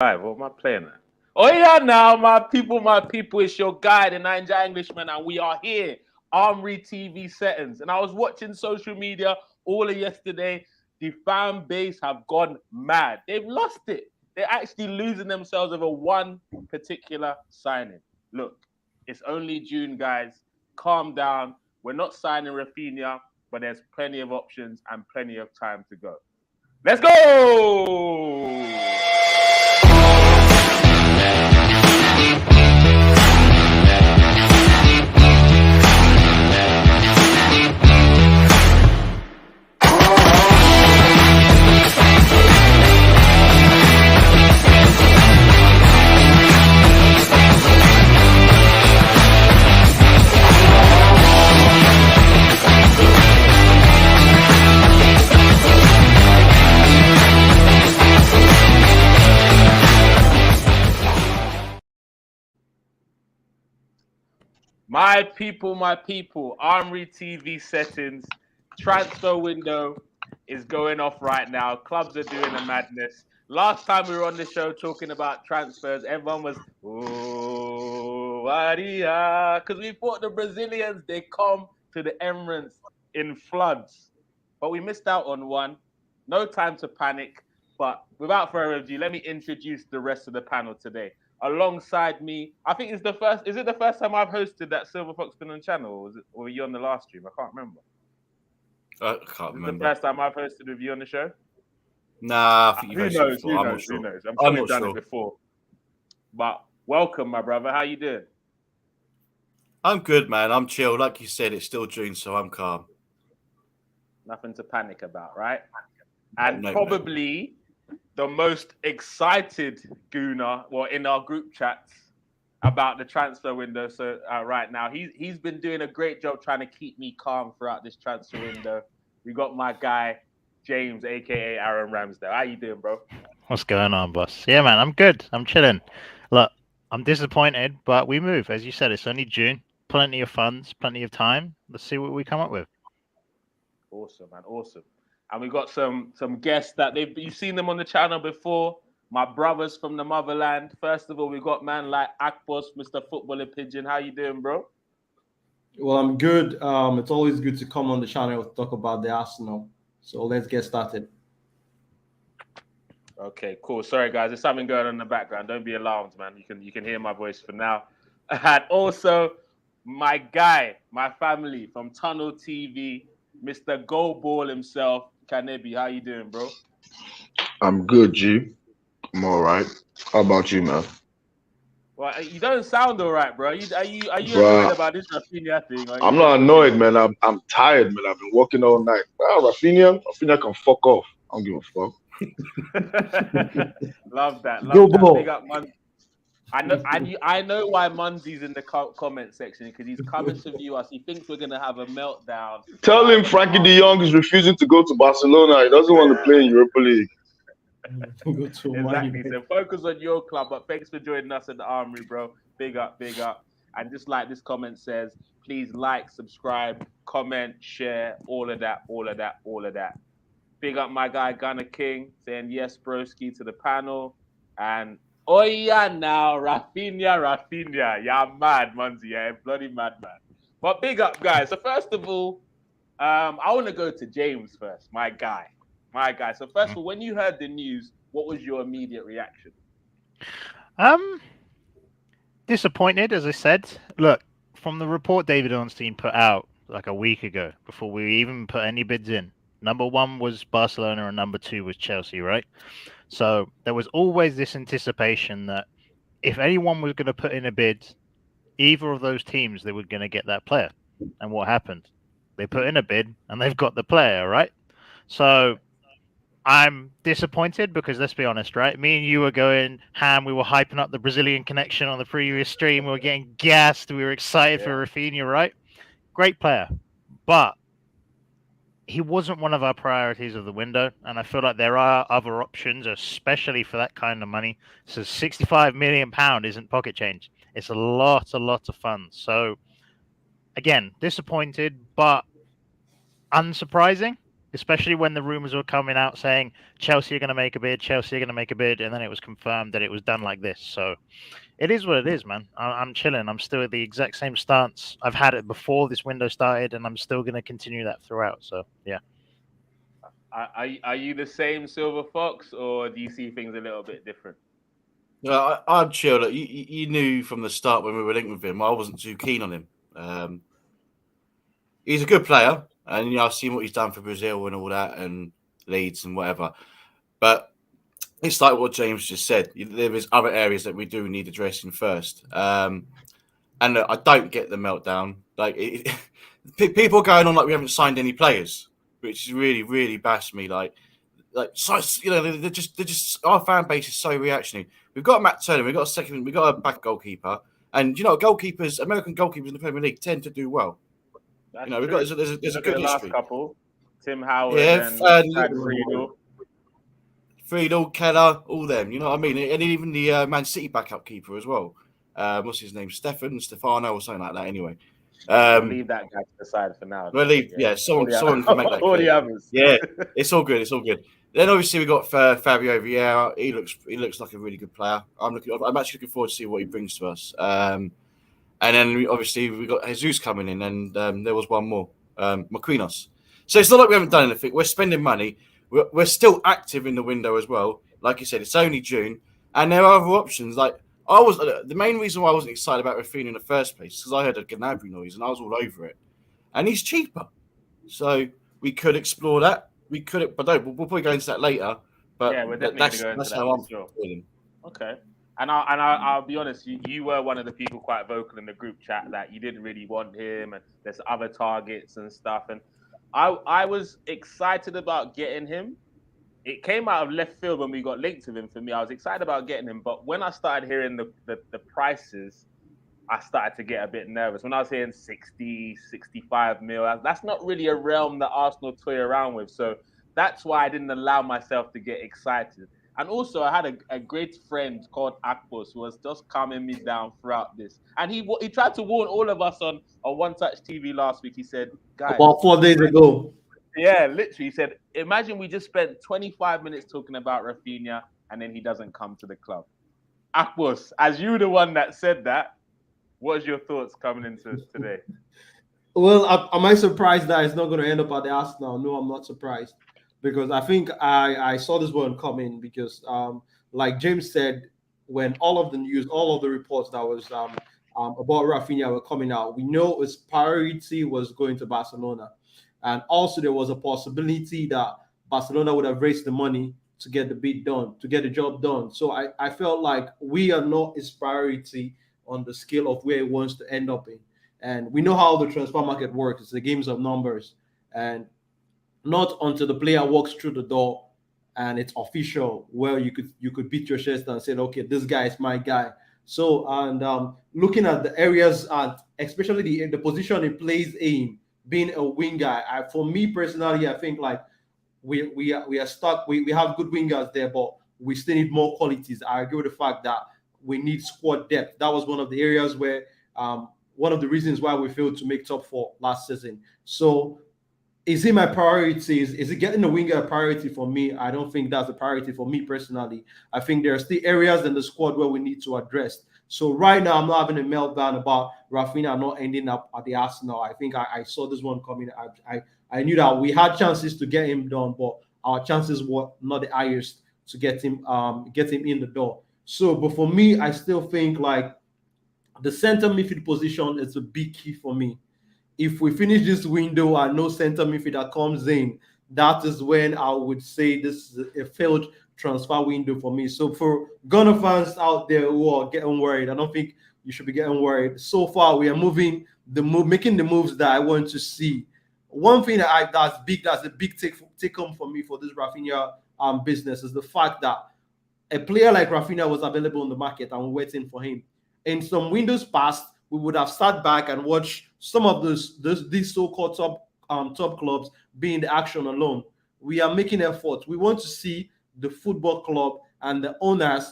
What am I playing at? Oh yeah, now my people, it's your guy, the Ninja Englishman, and we are here. Armoury TV settings. And I was watching social media all of yesterday. The fan base have gone mad. They've lost it. They're actually losing themselves over one particular signing. Look, it's only June, guys. Calm down. We're not signing Raphinha, but there's plenty of options and plenty of time to go. Let's go! My people, Armoury TV settings, transfer window is going off right now. Clubs are doing a madness. Last time we were on the show talking about transfers, everyone was, oh, Maria, because we thought the Brazilians, they come to the Emirates in floods. But we missed out on one. No time to panic. But without further ado, let me introduce the rest of the panel today. Alongside me, I think it's the first. Is it the first time I've hosted that Silver Fox Spin channel, or were you on the last stream? I can't remember. I can't remember. The first time I've hosted with you on the show. Nah, I think you've hosted before. I'm not sure. Who knows? I'm sure you've done it before. But welcome, my brother. How you doing? I'm good, man. I'm chill. Like you said, it's still June, so I'm calm. Nothing to panic about, right? And probably the most excited Gooner, in our group chats about the transfer window. So right now, he's been doing a great job trying to keep me calm throughout this transfer window. We got my guy James, aka Aaron Ramsdale. How you doing, bro? What's going on, boss? Yeah, man, I'm good. I'm chilling. Look, I'm disappointed, but we move. As you said, it's only June. Plenty of funds, plenty of time. Let's see what we come up with. Awesome, man. Awesome. And we got some guests that you've seen them on the channel before. My brothers from the motherland. First of all, we got man like Akbos, Mr. Footballer Pigeon. How you doing, bro? Well, I'm good. It's always good to come on the channel to talk about the Arsenal. So let's get started. Okay, cool. Sorry, guys. There's something going on in the background. Don't be alarmed, man. You can hear my voice for now. And also, my guy, my family from Tunnel TV, Mr. Gold Ball himself, Kanebi. How you doing, bro? I'm good, G. I'm all right. How about you, man? Well, you don't sound all right, bro. Are you annoyed about this Raphinha thing? I'm not annoyed, man. I'm tired, man. I've been working all night. Raphinha can fuck off. I don't give a fuck. Love that. Go ball. Big up, man. I know why Munzi's in the comment section, because he's coming to view us. He thinks we're gonna have a meltdown. Tell him Frankie de Jong is refusing to go to Barcelona. He doesn't want to play in Europa League. Exactly. So focus on your club. But thanks for joining us at the Armoury, bro. Big up, big up. And just like this comment says, please like, subscribe, comment, share, all of that. Big up my guy Gunner King saying yes, broski to the panel. And oh yeah, now Raphinha. Yeah, mad, Munzi. Yeah, bloody mad, man. But big up, guys. So first of all, I want to go to James first, my guy. So first of all, when you heard the news, what was your immediate reaction? Disappointed, as I said. Look, from the report David Ornstein put out like a week ago, before we even put any bids in, number one was Barcelona and number two was Chelsea, right? So there was always this anticipation that if anyone was going to put in a bid, either of those teams, they were going to get that player. And what happened? They put in a bid and they've got the player, right? So I'm disappointed because, let's be honest, right? Me and you were going ham. We were hyping up the Brazilian connection on the previous stream. We were getting gassed. We were excited for Raphinha, right? Great player. But he wasn't one of our priorities of the window, and I feel like there are other options, especially for that kind of money. So £65 million isn't pocket change. It's a lot of funds. So, again, disappointed, but unsurprising especially when the rumours were coming out saying Chelsea are going to make a bid, Chelsea are going to make a bid, and then it was confirmed that it was done like this. So it is what it is, man. I'm chilling. I'm still at the exact same stance. I've had it before this window started, and I'm still going to continue that throughout. So, yeah. Are you the same Silver Fox, or do you see things a little bit different? I'm chill. Look, you knew from the start when we were linked with him, I wasn't too keen on him. He's a good player, and I've seen what he's done for Brazil and all that, and Leeds and whatever. But it's like what James just said. There is other areas that we do need addressing first. And look, I don't get the meltdown. People are going on like we haven't signed any players, which really, really bashed me. So, they're just our fan base is so reactionary. We've got Matt Turner, we've got a back goalkeeper, and American goalkeepers in the Premier League tend to do well. That's We've got there's a good the last history. couple, Tim Howard and Friedel. Keller, all them. You know what I mean? And even the Man City backup keeper as well. What's his name? Stefano or something like that. Anyway, We'll leave that guy to the side for now. Someone can make that all clear. the others. Yeah, it's all good. It's all good. Then obviously we got Fabio Vieira. He looks like a really good player. I'm actually looking forward to see what he brings to us. And then we got Jesus coming in, and there was one more, Marquinhos. So it's not like we haven't done anything. We're spending money. We're still active in the window as well. Like you said, it's only June, and there are other options. Like the main reason why I wasn't excited about Raphinha in the first place is because I heard a Gnabry noise and I was all over it, and he's cheaper, so we could explore that. We could, but we'll probably go into that later. But yeah, we're definitely going to go into that. How I'm feeling. Okay. And I'll be honest, you were one of the people quite vocal in the group chat that you didn't really want him, and there's other targets and stuff. And I was excited about getting him. It came out of left field when we got linked with him. For me, I was excited about getting him, but when I started hearing the prices, I started to get a bit nervous. When I was hearing 60, 65 mil, that's not really a realm that Arsenal toy around with. So that's why I didn't allow myself to get excited. And also, I had a great friend called Akpos who was just calming me down throughout this. And he tried to warn all of us on One Touch TV last week. He said, guys. About 4 days ago. Yeah, literally. He said, imagine we just spent 25 minutes talking about Raphinha and then he doesn't come to the club. Akpos, as you the one that said that, what's your thoughts coming into today? Well, am I surprised that it's not going to end up at the Arsenal? No, I'm not surprised. Because I think I saw this one coming because, like James said, when all of the news, all of the reports that was about Raphinha were coming out, we know his priority was going to Barcelona. And also there was a possibility that Barcelona would have raised the money to get the bid done, to get the job done. So I felt like we are not his priority on the scale of where he wants to end up in. And we know how the transfer market works. It's the games of numbers. And not until the player walks through the door and it's official, where you could beat your chest and say, okay, this guy is my guy. So, and looking at the areas, and especially the position he plays in, being a winger, for me personally, I think like we are stuck. We have good wingers there, but we still need more qualities. I agree with the fact that we need squad depth. That was one of the areas where one of the reasons why we failed to make top 4 last season. So, is it my priority? Is it getting a winger a priority for me? I don't think that's a priority for me personally. I think there are still areas in the squad where we need to address. So right now, I'm not having a meltdown about Raphinha not ending up at the Arsenal. I think I saw this one coming. I knew that we had chances to get him done, but our chances were not the highest to get him in the door. So, but for me, I still think like the center midfield position is a big key for me. If we finish this window and no center midfielder comes in, that is when I would say this is a failed transfer window for me. So for Gunner fans out there who are getting worried, I don't think you should be getting worried. So far, we are making the moves that I want to see. One thing that's a big take home for me for this Raphinha business is the fact that a player like Raphinha was available on the market and we're waiting for him. In some windows past, we would have sat back and watched some of these so-called top clubs be in the action alone. We are making efforts. We want to see the football club and the owners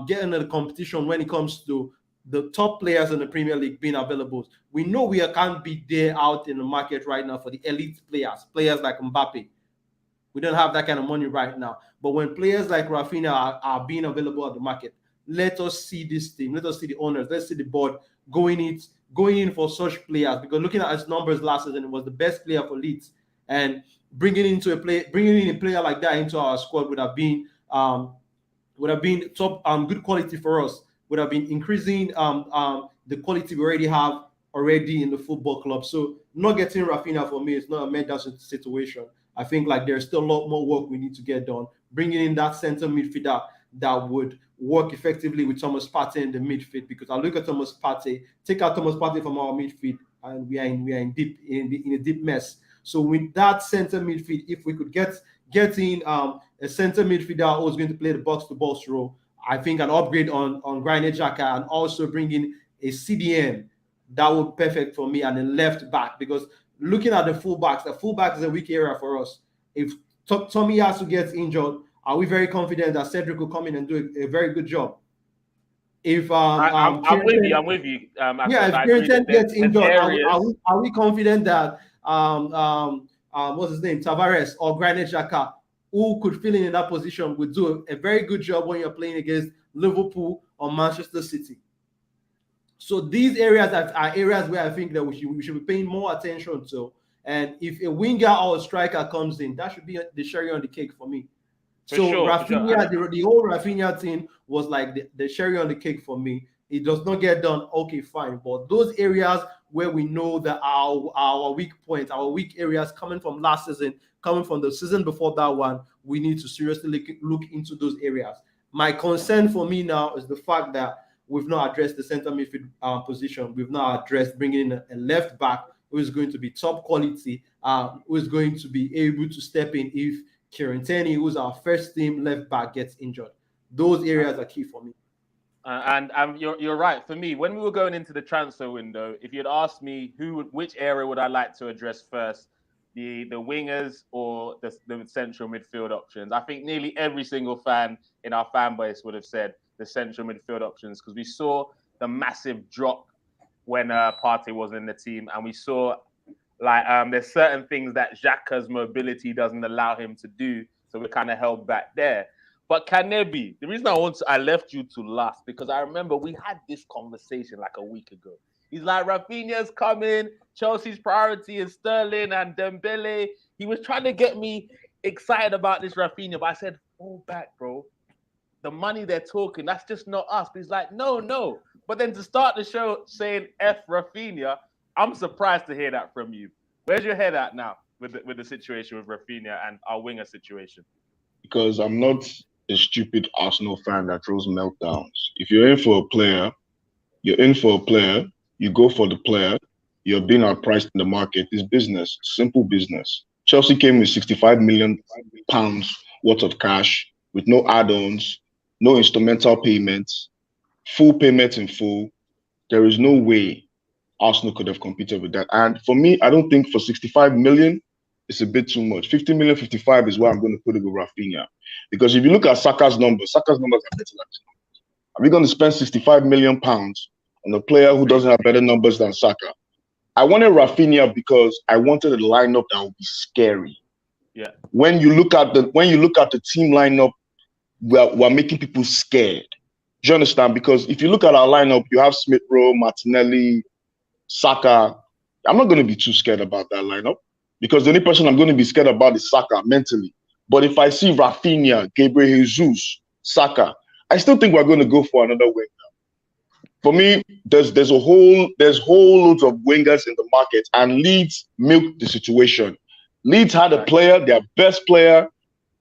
get into the competition when it comes to the top players in the Premier League being available. We know we can't be there out in the market right now for the elite players like Mbappe. We don't have that kind of money right now. But when players like Raphinha are being available at the market, let us see this team. Let us see the owners. Let's see the board going in for such players. Because looking at his numbers last season, it was the best player for Leeds. And bringing in a player like that into our squad would have been top good quality for us. Would have been increasing the quality we already have in the football club. So not getting Raphinha for me is not a Meltdown situation. I think like there's still a lot more work we need to get done. Bringing in that center midfielder that would work effectively with Thomas Partey in the midfield, because I look at Thomas Partey, take out Thomas Partey from our midfield, and we are in a deep mess. So with that center midfield, if we could get in a center midfielder who's going to play the box-to-box role, I think an upgrade on Granit Xhaka, and also bring in a CDM, that would be perfect for me, and a left back, because looking at the fullback is a weak area for us. If Tommy Yasu gets injured, are we very confident that Cedric will come in and do a very good job? If I'm with you. If Kieran gets injured, are we confident that what's his name, Tavares or Granit Xhaka, who could fill in that position, would do a very good job when you're playing against Liverpool or Manchester City? So these areas are areas where I think that we should be paying more attention to. And if a winger or a striker comes in, that should be the cherry on the cake for me. Raphinha, the whole Raphinha thing was like the cherry on the cake for me. It does not get done, okay, fine. But those areas where we know that our weak points, our weak areas coming from last season, coming from the season before that one, we need to seriously look into those areas. My concern for me now is the fact that we've not addressed the center midfield position. We've not addressed bringing in a left back who is going to be top quality, who is going to be able to step in if Kieran Tierney, who's our first team left back, gets injured. Those areas are key for me. And you're right. For me, when we were going into the transfer window, if you'd asked me which area would I like to address first, the wingers or the central midfield options, I think nearly every single fan in our fan base would have said the central midfield options, because we saw the massive drop when Partey was in the team, and we saw there's certain things that Xhaka's mobility doesn't allow him to do, so we're kind of held back there. But Kanebi, the reason I left you to last, because I remember we had this conversation like a week ago. He's like, Raphinha's coming, Chelsea's priority is Sterling and Dembele. He was trying to get me excited about this Raphinha, but I said, fall back, bro. The money they're talking, that's just not us. But he's like, no. But then to start the show saying F Raphinha, I'm surprised to hear that from you. Where's your head at now with the situation with Raphinha and our winger situation? Because I'm not a stupid Arsenal fan that throws meltdowns. If you're in for a player, you're in for a player, you go for the player, you're being outpriced in the market. It's business, simple business. Chelsea came with £65 million worth of cash with no add-ons, no instrumental payments, full payment in full. There is no way Arsenal could have competed with that. And for me, I don't think for 65 million, it's a bit too much. 50 million, 55 is where I'm going to put it with Raphinha. Because if you look at Saka's numbers are better than his numbers. Are we going to spend 65 million pounds on a player who doesn't have better numbers than Saka? I wanted Raphinha because I wanted a lineup that would be scary. Yeah. When you look at the team lineup, we're making people scared. Do you understand? Because if you look at our lineup, you have Smith Rowe, Martinelli, Saka. I'm not going to be too scared about that lineup, because the only person I'm going to be scared about is Saka mentally. But if I see Raphinha, Gabriel Jesus, Saka, I still think we're going to go for another winger. For me, there's whole loads of wingers in the market, and Leeds milked the situation. Leeds had a player, their best player.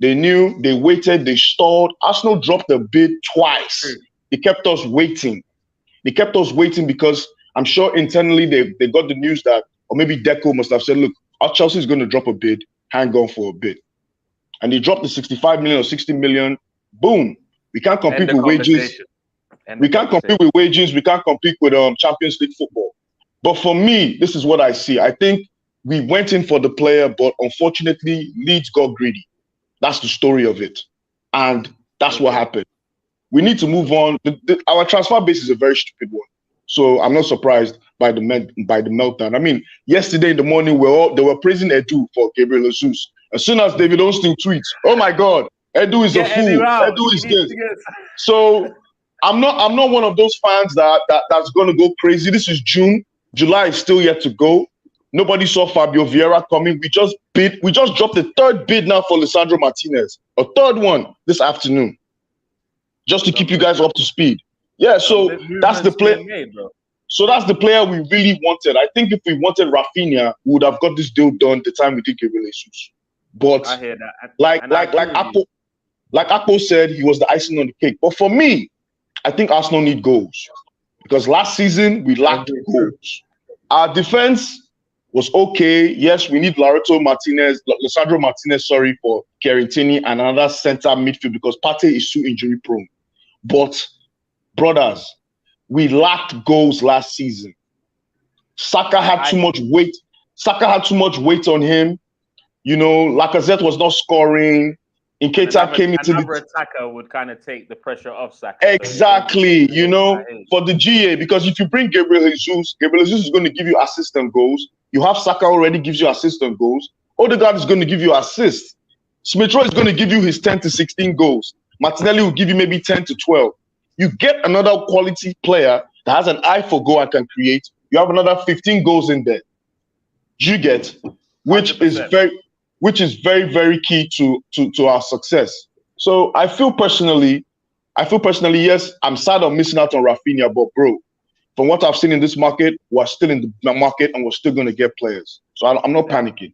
They knew, they waited, they stalled. Arsenal dropped the bid twice. They kept us waiting. Because I'm sure internally they got the news that, or maybe Deco must have said, look, our Chelsea is going to drop a bid, hang on for a bit. And they dropped the 65 million or 60 million. Boom. We can't compete with wages. We can't compete with wages. We can't compete with Champions League football. But for me, this is what I see. I think we went in for the player, but unfortunately, Leeds got greedy. That's the story of it. And that's what happened. We need to move on. Our transfer base is a very stupid one. So I'm not surprised by the meltdown. I mean, yesterday in the morning, they were praising Edu for Gabriel Jesus. As soon as David Osteen tweets, "Oh my God, Edu is a fool. Edu is this." So I'm not one of those fans that's going to go crazy. This is June. July is still yet to go. Nobody saw Fabio Vieira coming. We just dropped the third bid now for Lisandro Martinez, a third one this afternoon, just to keep you guys up to speed. Yeah, so that's the player. So that's the player we really wanted. I think if we wanted Raphinha, we would have got this deal done the time we did Gabriel Jesus. But I hear that. Like Akpo said, he was the icing on the cake. But for me, I think Arsenal need goals because last season we lacked goals. Our defense was okay. Yes, we need Lisandro Martinez, for Chiellini and another center midfield because Partey is too injury prone. But brothers, we lacked goals last season. Saka had too much weight. Saka had too much weight on him. You know, Lacazette was not scoring. Nketiah came into another attacker would kind of take the pressure off Saka. Exactly, you know, for the GA, because if you bring Gabriel Jesus is going to give you assistant goals. You have Saka already gives you assistant goals. Odegaard is going to give you assists. Smith Rowe is going to give you his 10 to 16 goals. Martinelli will give you maybe 10 to 12. You get another quality player that has an eye for goal and can create. You have another 15 goals in there. You get, which 100%. is very, very key to our success. So I feel personally, yes, I'm sad of missing out on Raphinha, but bro, from what I've seen in this market, we're still in the market and we're still going to get players. So I'm not panicking.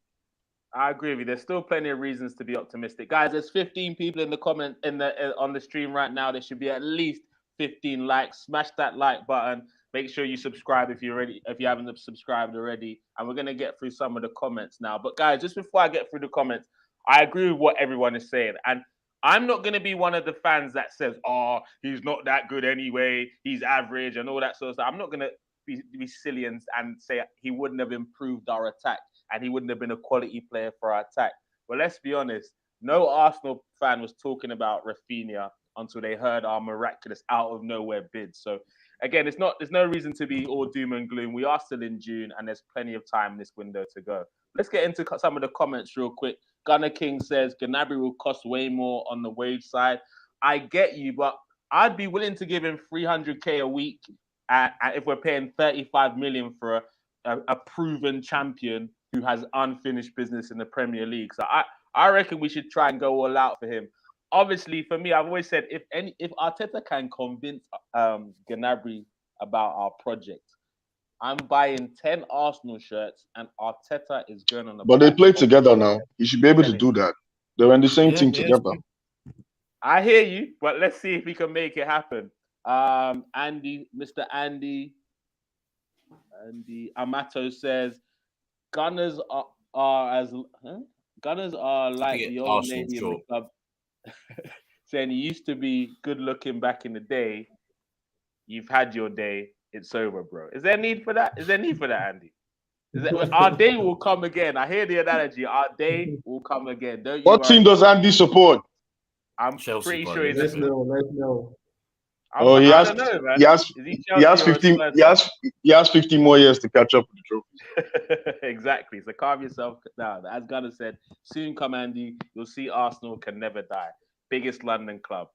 I agree with you. There's still plenty of reasons to be optimistic, guys. There's 15 people in the comment on the stream right now. There should be at least 15 likes. Smash that like button. Make sure you subscribe if you haven't subscribed already. And we're gonna get through some of the comments now. But guys, just before I get through the comments, I agree with what everyone is saying, and I'm not gonna be one of the fans that says, "Oh, he's not that good anyway. He's average and all that sort of stuff." I'm not gonna be silly and say he wouldn't have improved our attack and he wouldn't have been a quality player for our attack. But let's be honest, no Arsenal fan was talking about Raphinha until they heard our miraculous out of nowhere bid. So again, there's no reason to be all doom and gloom. We are still in June and there's plenty of time in this window to go. Let's get into some of the comments real quick. Gunnar King says Gnabry will cost way more on the wage side. I get you, but I'd be willing to give him 300k a week if we're paying 35 million for a proven champion who has unfinished business in the Premier League. So I reckon we should try and go all out for him. Obviously, for me, I've always said if Arteta can convince Gnabry about our project, I'm buying 10 Arsenal shirts and Arteta is going on the. But they play together now. He should be able to do that. They're in the same team together. I hear you, but let's see if we can make it happen. Mr. Andy Amato says Gunners are like the old lady in the club. Saying he used to be good looking back in the day. You've had your day. It's over, bro. Is there a need for that? Andy? Our day will come again. I hear the analogy. Our day will come again. Don't you What team does Andy support? I'm Chelsea, pretty sure he's. Let's know. He has 15 more years to catch up with the trophy. Exactly. So calm yourself down. As Gunnar said, soon come Andy. You'll see Arsenal can never die. Biggest London club.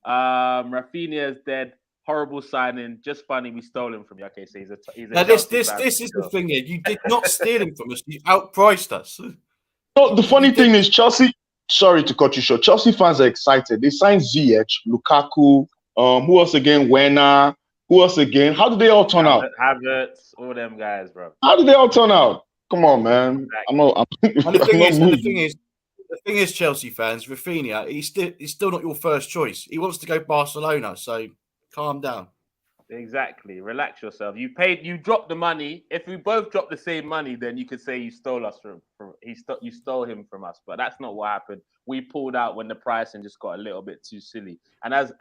Raphinha is dead. Horrible signing. Just funny. We stole him from you. Okay, so he's a now this is the thing here. You did not steal him from us. You outpriced us. No, the funny thing is Chelsea. Sorry to cut you short. Chelsea fans are excited. They signed Ziyech, Lukaku. Who else again? Werner. Who else again? How did they all turn out? Havertz, all them guys, bro. How did they all turn out? Come on, man. The thing is, Chelsea fans, Raphinha, he's still not your first choice. He wants to go Barcelona, so calm down. Exactly. Relax yourself. You dropped the money. If we both dropped the same money, then you could say you stole us you stole him from us. But that's not what happened. We pulled out when the pricing just got a little bit too silly. And as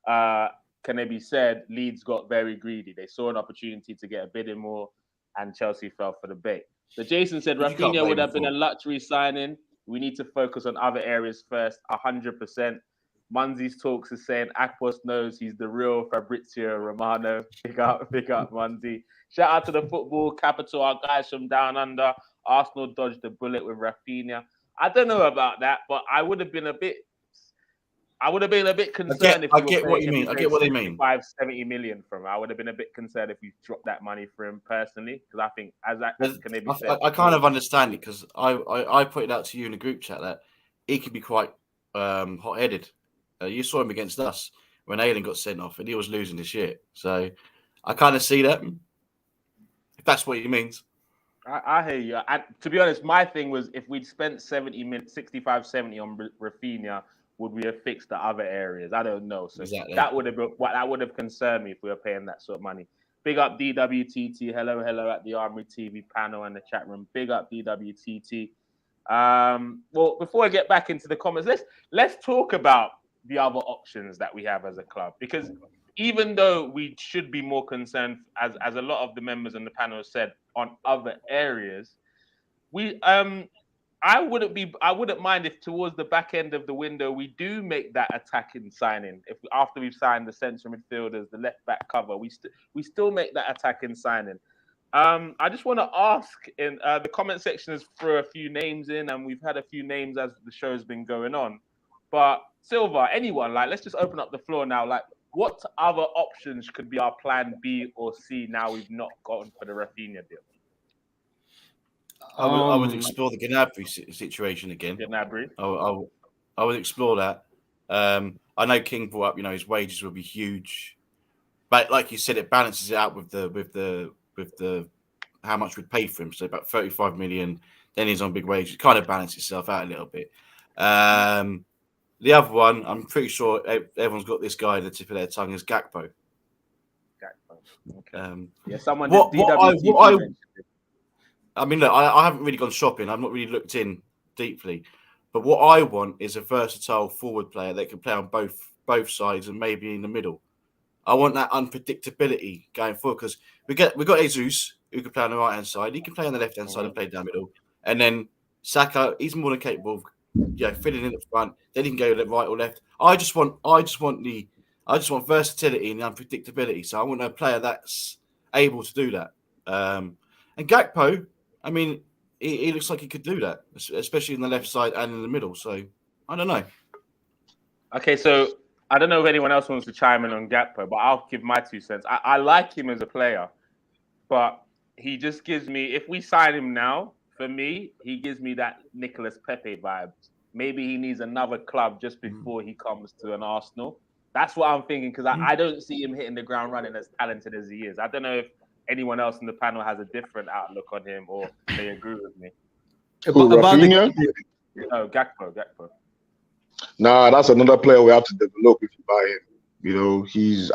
Kanebi said, Leeds got very greedy. They saw an opportunity to get a bit more, and Chelsea fell for the bait. So Jason said Raphinha would have been a luxury signing. We need to focus on other areas first. 100%. Munzi's talks is saying Akpos knows he's the real Fabrizio Romano. Big up Munzi. Shout out to the football capital, our guys from down under. Arsenal dodged the bullet with Raphinha. I don't know about that, but I would have been a bit concerned if I we were get what paying, you if we mean. I paid get what they mean. 70 million from him. I would have been a bit concerned if we dropped that money for him personally, because I think, as Kanebi said, I kind of understand it because I put it out to you in the group chat that he could be quite hot-headed. You saw him against us when Aiden got sent off and he was losing his shit. So I kind of see that, if that's what he means. I hear you. And to be honest, my thing was if we'd spent 65, 70 on Raphinha, would we have fixed the other areas? I don't know. So Exactly. that would have concerned me if we were paying that sort of money. Big up DWTT. Hello at the Armoury TV panel and the chat room. Big up DWTT. Well, before I get back into the comments, let's talk about the other options that we have as a club, because even though we should be more concerned, as a lot of the members on the panel said, on other areas, I wouldn't mind if towards the back end of the window we do make that attacking signing. If after we've signed the centre midfielders, the left back cover, we still make that attacking signing. I just want to ask in the comment section has thrown a few names in, and we've had a few names as the show's been going on. But Silva, anyone, let's just open up the floor now. What other options could be our plan B or C now we've not gone for the Raphinha deal? I would explore the Gnabry situation again. Gnabry. I would explore that. I know King brought up, his wages will be huge, but like you said, it balances it out with the how much we'd pay for him. So about 35 million. Then he's on big wages. It kind of balances itself out a little bit. The other one, I'm pretty sure everyone's got this guy at the tip of their tongue, is Gakpo. Okay. Yeah, someone I mean, look, I haven't really gone shopping. I've not really looked in deeply. But what I want is a versatile forward player that can play on both sides and maybe in the middle. I want that unpredictability going forward because we got Jesus who can play on the right hand side. He can play on the left hand side and play down the middle. And then Saka, he's more than capable of filling in the front. Then he can go right or left. I just want versatility and unpredictability. So I want a player that's able to do that. And Gakpo, I mean, he looks like he could do that, especially in the left side and in the middle. So I don't know. Okay, so I don't know if anyone else wants to chime in on Gakpo, but I'll give my 2 cents. I like him as a player, but he just gives me, if we sign him now, for me, he gives me that Nicolas Pepe vibe. Maybe he needs another club just before he comes to an Arsenal. That's what I'm thinking, because I don't see him hitting the ground running as talented as he is. I don't know if anyone else in the panel has a different outlook on him or they agree with me. Raphinha? No, Gakpo. Nah, that's another player we have to develop if you buy him.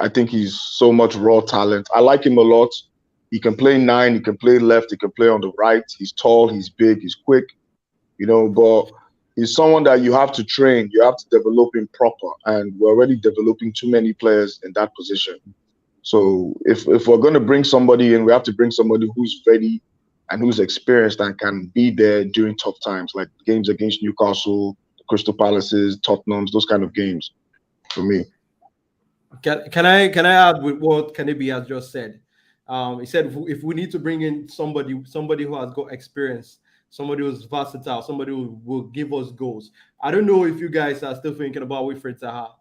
I think he's so much raw talent. I like him a lot. He can play 9, he can play left, he can play on the right. He's tall, he's big, he's quick, but he's someone that you have to train. You have to develop him proper. And we're already developing too many players in that position. So if we're going to bring somebody in, we have to bring somebody who's ready and who's experienced and can be there during tough times, like games against Newcastle, Crystal Palaces, Tottenham's, those kind of games for me. Can I add with what Kanebi has just said? He said if we need to bring in somebody who has got experience, somebody who's versatile, somebody who will give us goals. I don't know if you guys are still thinking about Wilfried Zaha,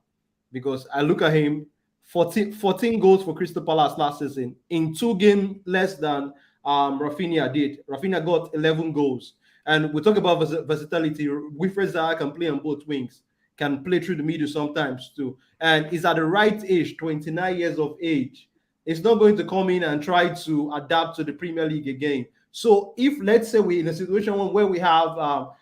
because I look at him, 14 goals for Crystal Palace last season in 2 games less than Raphinha did. Raphinha got 11 goals. And we talk about versatility. Wilfried Zaha can play on both wings, can play through the middle sometimes too. And he's at the right age, 29 years of age. It's not going to come in and try to adapt to the Premier League again. So if, let's say, we're in a situation where we have our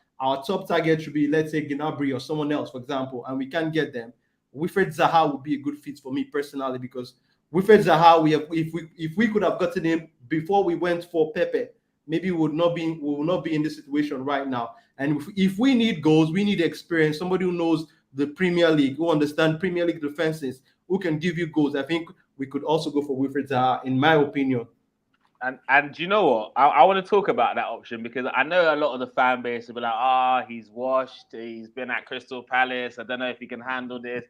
top target should be, let's say, Gnabry or someone else, for example, and we can't get them, Wilfried Zaha would be a good fit for me personally, because Wilfried Zaha, if we could have gotten him before we went for Pepe, maybe we will not be in this situation right now. And if we need goals, we need experience, somebody who knows the Premier League, who understands Premier League defenses, who can give you goals. I think we could also go for Wilfried Zaha, in my opinion. And you know what? I want to talk about that option, because I know a lot of the fan base will be like, he's washed. He's been at Crystal Palace. I don't know if he can handle this.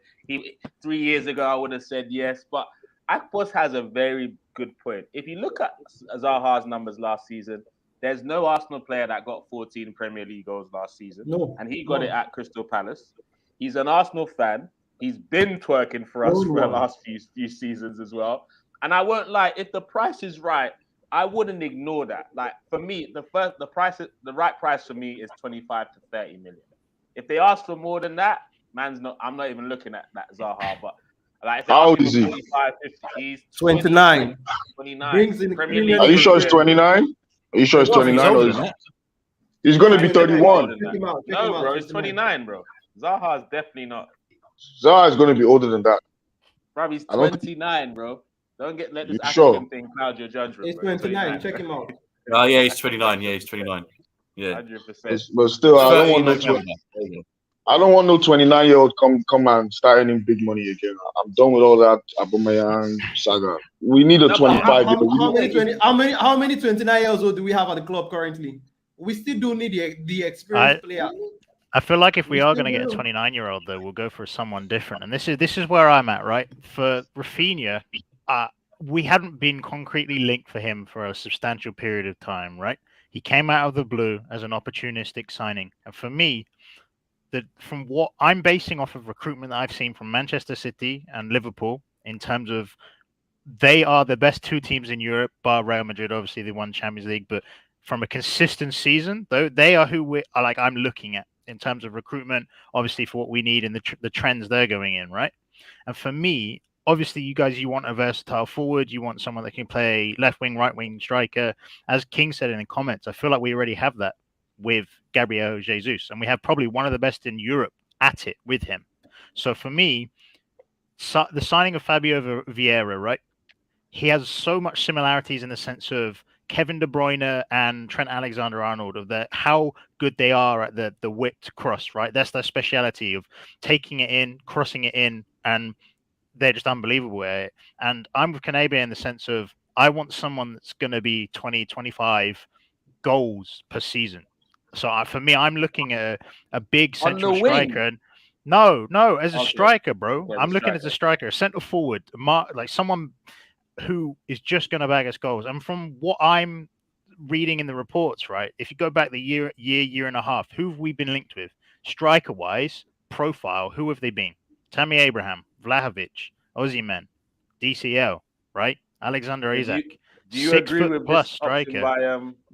3 years ago, I would have said yes. But Akpos has a very good point. If you look at Zaha's numbers last season, There's no Arsenal player that got 14 Premier League goals last season, No, and he got it at Crystal Palace. He's an Arsenal fan. He's been twerking for us for the last few seasons as well. And I won't lie, if the price is right, I wouldn't ignore that. Like for me, the right price for me is 25 to 30 million. If they ask for more than that, I'm not even looking at that Zaha. But like, if How old is he? 45, 50, he's 29. 29. Brings in Premier Premier League. Are you sure it's 29? Are you sure it's Well, I think 29 or older is than that. he's going to be Check him 31? out. Check him out, No, bro, it's 29, bro. Zaha is definitely not. Zaha is going to be older than that. Bro, he's I don't 29, bro. Don't let this You African sure? thing cloud your judgment. He's bro. 29. Check him out. Oh, yeah, he's 29. Yeah, he's 29. Yeah. 100%. But still, I don't 30 want no November. There you go. I don't want no 29-year-old come and start earning big money again. I'm done with all that Aubameyang saga. We need a No, but 25 year How many 29 years old do we have at the club currently? We still do need the experienced player. I feel like if we We are still going to get a do. 29-year-old, though, we'll go for someone different. And this is where I'm at, right? For Raphinha, we hadn't been concretely linked for him for a substantial period of time, right? He came out of the blue as an opportunistic signing. And for me, from what I'm basing off of recruitment that I've seen from Manchester City and Liverpool, in terms of they are the best two teams in Europe, bar Real Madrid. Obviously, they won Champions League, but from a consistent season, though, they are who I'm looking at in terms of recruitment. Obviously, for what we need and the trends they're going in, right? And for me, obviously, you want a versatile forward. You want someone that can play left wing, right wing, striker. As King said in the comments, I feel like we already have that with Gabriel Jesus, and we have probably one of the best in Europe at it with him. So for me, the signing of Fabio Vieira, right? He has so much similarities in the sense of Kevin De Bruyne and Trent Alexander-Arnold, of how good they are at the whipped cross, right? That's their speciality of taking it in, crossing it in, and they're just unbelievable at it. And I'm with Kanabe in the sense of I want someone that's going to be 20, 25 goals per season. So for me, I'm looking at a big central striker. And no, as a striker, bro. I'm looking as a striker, a centre forward, like someone who is just going to bag us goals. And from what I'm reading in the reports, right, if you go back the year and a half, who have we been linked with? Striker-wise, profile, who have they been? Tammy Abraham, Vlahovic, Osimhen, DCL, right? Alexander Isak. Do you 6 agree foot with plus this striker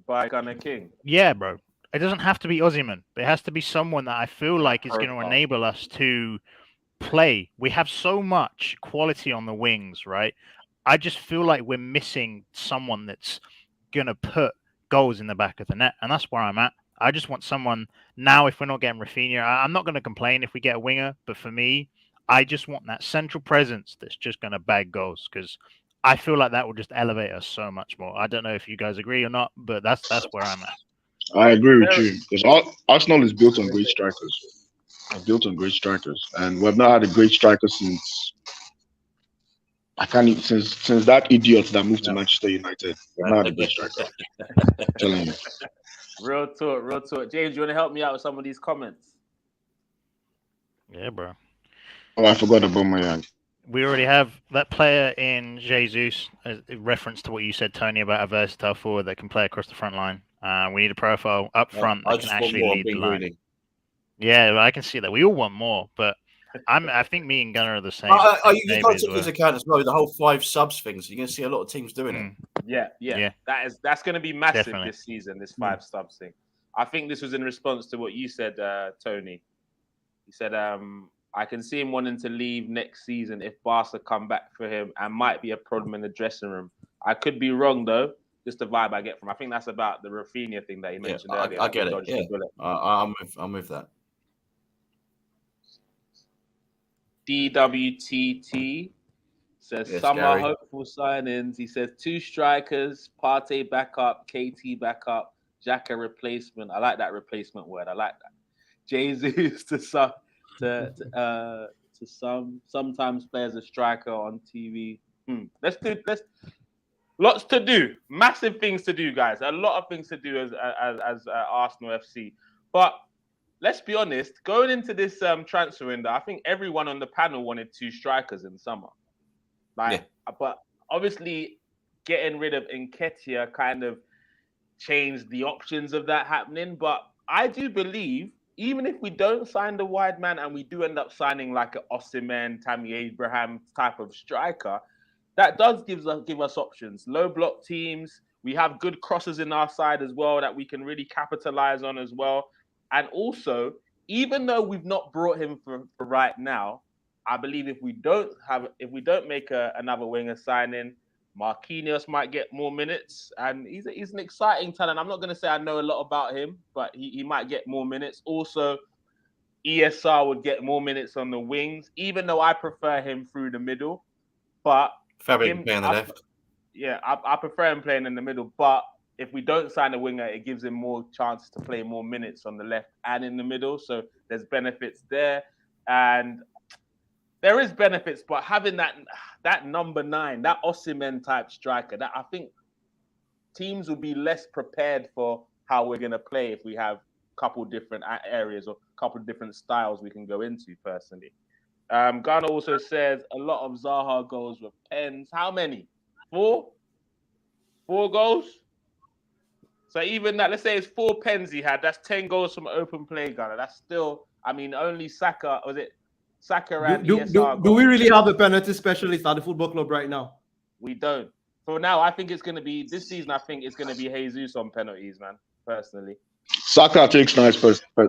by Gunnar King? Yeah, bro. It doesn't have to be Osimhen. It has to be someone that I feel like is going to enable us to play. We have so much quality on the wings, right? I just feel like we're missing someone that's going to put goals in the back of the net. And that's where I'm at. I just want someone now, if we're not getting Raphinha, I'm not going to complain if we get a winger. But for me, I just want that central presence that's just going to bag goals, because I feel like that will just elevate us so much more. I don't know if you guys agree or not, but that's where I'm at. I agree with you, because Arsenal is built on great strikers. And we've not had a great striker since since that idiot that moved to Manchester United. We've not had a great striker. Telling you. Real talk. James, you want to help me out with some of these comments? Yeah, bro. Oh, I forgot about my We already have that player in Jesus, in reference to what you said, Tony, about a versatile forward that can play across the front line. We need a profile up front that can actually lead the line. Yeah, I can see that. We all want more, but I think me and Gunnar are the same. You've got to take into account as well the whole 5 subs thing. So you're going to see a lot of teams doing it. Yeah. That's going to be massive this season. This 5 subs thing. I think this was in response to what you said, Tony. You said, I can see him wanting to leave next season if Barca come back for him, and might be a problem in the dressing room. I could be wrong though. Just the vibe I get from. I think that's about the Raphinha thing that he mentioned earlier. I get it. Yeah, I'm with that. DWTT says some are hopeful signings. He says 2 strikers, Partey backup, KT backup, Xhaka replacement. I like that replacement word. I like that. Jesus to sometimes play as a striker on TV. Let's lots to do, massive things to do, guys. A lot of things to do as Arsenal FC. But let's be honest, going into this transfer window, I think everyone on the panel wanted 2 strikers in summer. But obviously getting rid of Nketiah kind of change the options of that happening. But I do believe, even if we don't sign the wide man and we do end up signing like an Osimhen, Tammy Abraham type of striker, that does give us options. Low block teams. We have good crosses in our side as well that we can really capitalize on as well. And also, even though we've not brought him for right now, I believe if we don't make another winger signing, Marquinhos might get more minutes, and he's an exciting talent. I'm not going to say I know a lot about him, but he might get more minutes. Also, ESR would get more minutes on the wings, even though I prefer him through the middle. But Fabian play on the left. Yeah, I prefer him playing in the middle. But if we don't sign a winger, it gives him more chances to play more minutes on the left and in the middle. So there's benefits there. And there is benefits, but having that number 9, that Osimhen type striker, that I think teams will be less prepared for how we're going to play if we have a couple different areas or a couple different styles we can go into personally. Ghana also says a lot of Zaha goals with pens. How many? 4? 4 goals? So even that, let's say it's 4 pens he had. That's 10 goals from open play, Ghana. That's still, I mean, only Saka, was it Saka and ESR? Do we really have a penalty specialist at the football club right now? We don't. For now, I think it's going to be, this season, I think it's going to be Jesus on penalties, man, personally. Saka takes nice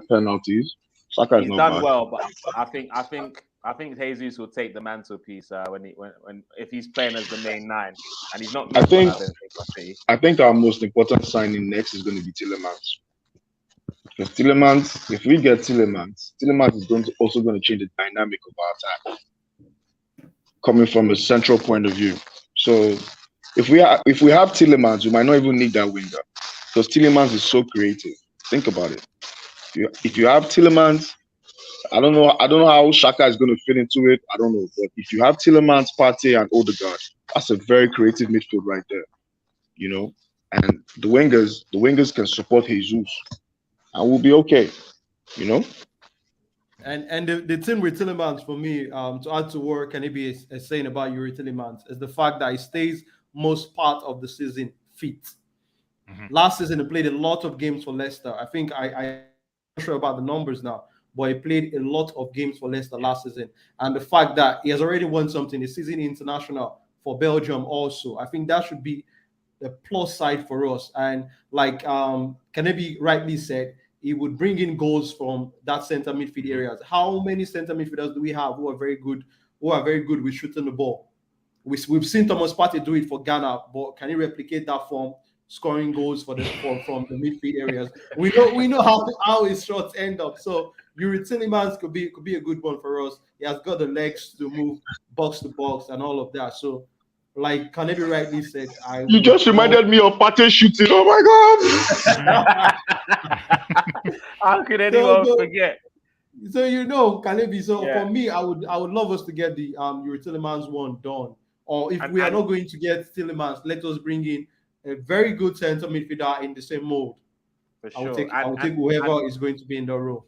penalties. Saka is He's not done bad. well, but I think Jesus will take the mantelpiece when if he's playing as the main 9, and he's not. I think our most important signing next is going to be Tielemans. Because Tielemans, if we get Tielemans is also going to change the dynamic of our attack, coming from a central point of view. So if we have Tielemans, we might not even need that winger because Tielemans is so creative. Think about it. If you have Tielemans, I don't know how Xhaka is going to fit into it. I don't know, but if you have Tielemans, Partey, and Odegaard, that's a very creative midfield right there. You know, and the wingers can support Jesus, and we'll be okay. You know. And the thing with Tielemans for me, to add to what Kanebi is saying about Yuri Tielemans, is the fact that he stays most part of the season fit. Mm-hmm. Last season he played a lot of games for Leicester. I think I'm not sure about the numbers now, but he played a lot of games for Leicester last season. And the fact that he has already won something, the season international for Belgium also, I think that should be the plus side for us. And like Kanebi rightly said, he would bring in goals from that center midfield areas. How many center midfielders do we have who are very good with shooting the ball? We've seen Thomas Partey do it for Ghana, but can he replicate that form, scoring goals from the midfield areas? We know how his shots end up. So Yuri Tielemans could be a good one for us. He has got the legs to move box to box and all of that. So, like Kanebi rightly said, you just reminded me of Partey shooting. Oh my God! How could anyone forget? So Kanebi. So for me, I would love us to get the Yuri Tielemans one done. Or if we are not going to get Tielemans, let us bring in a very good center midfielder in the same mold. For sure. I will take whoever is going to be in the role.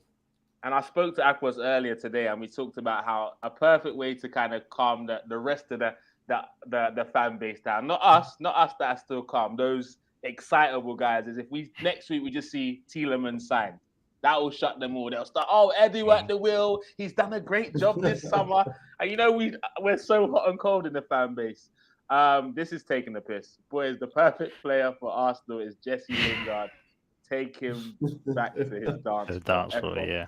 And I spoke to Akwas earlier today, and we talked about how a perfect way to kind of calm the rest of the fan base down. Not us that are still calm. Those excitable guys is if next week we just see Tielemans signed. That will shut them all. They'll start, Eddie at the wheel. He's done a great job this summer. And we're so hot and cold in the fan base. This is taking the piss. Boys, the perfect player for Arsenal is Jesse Lingard. Take him back to his dance. The dance floor, yeah.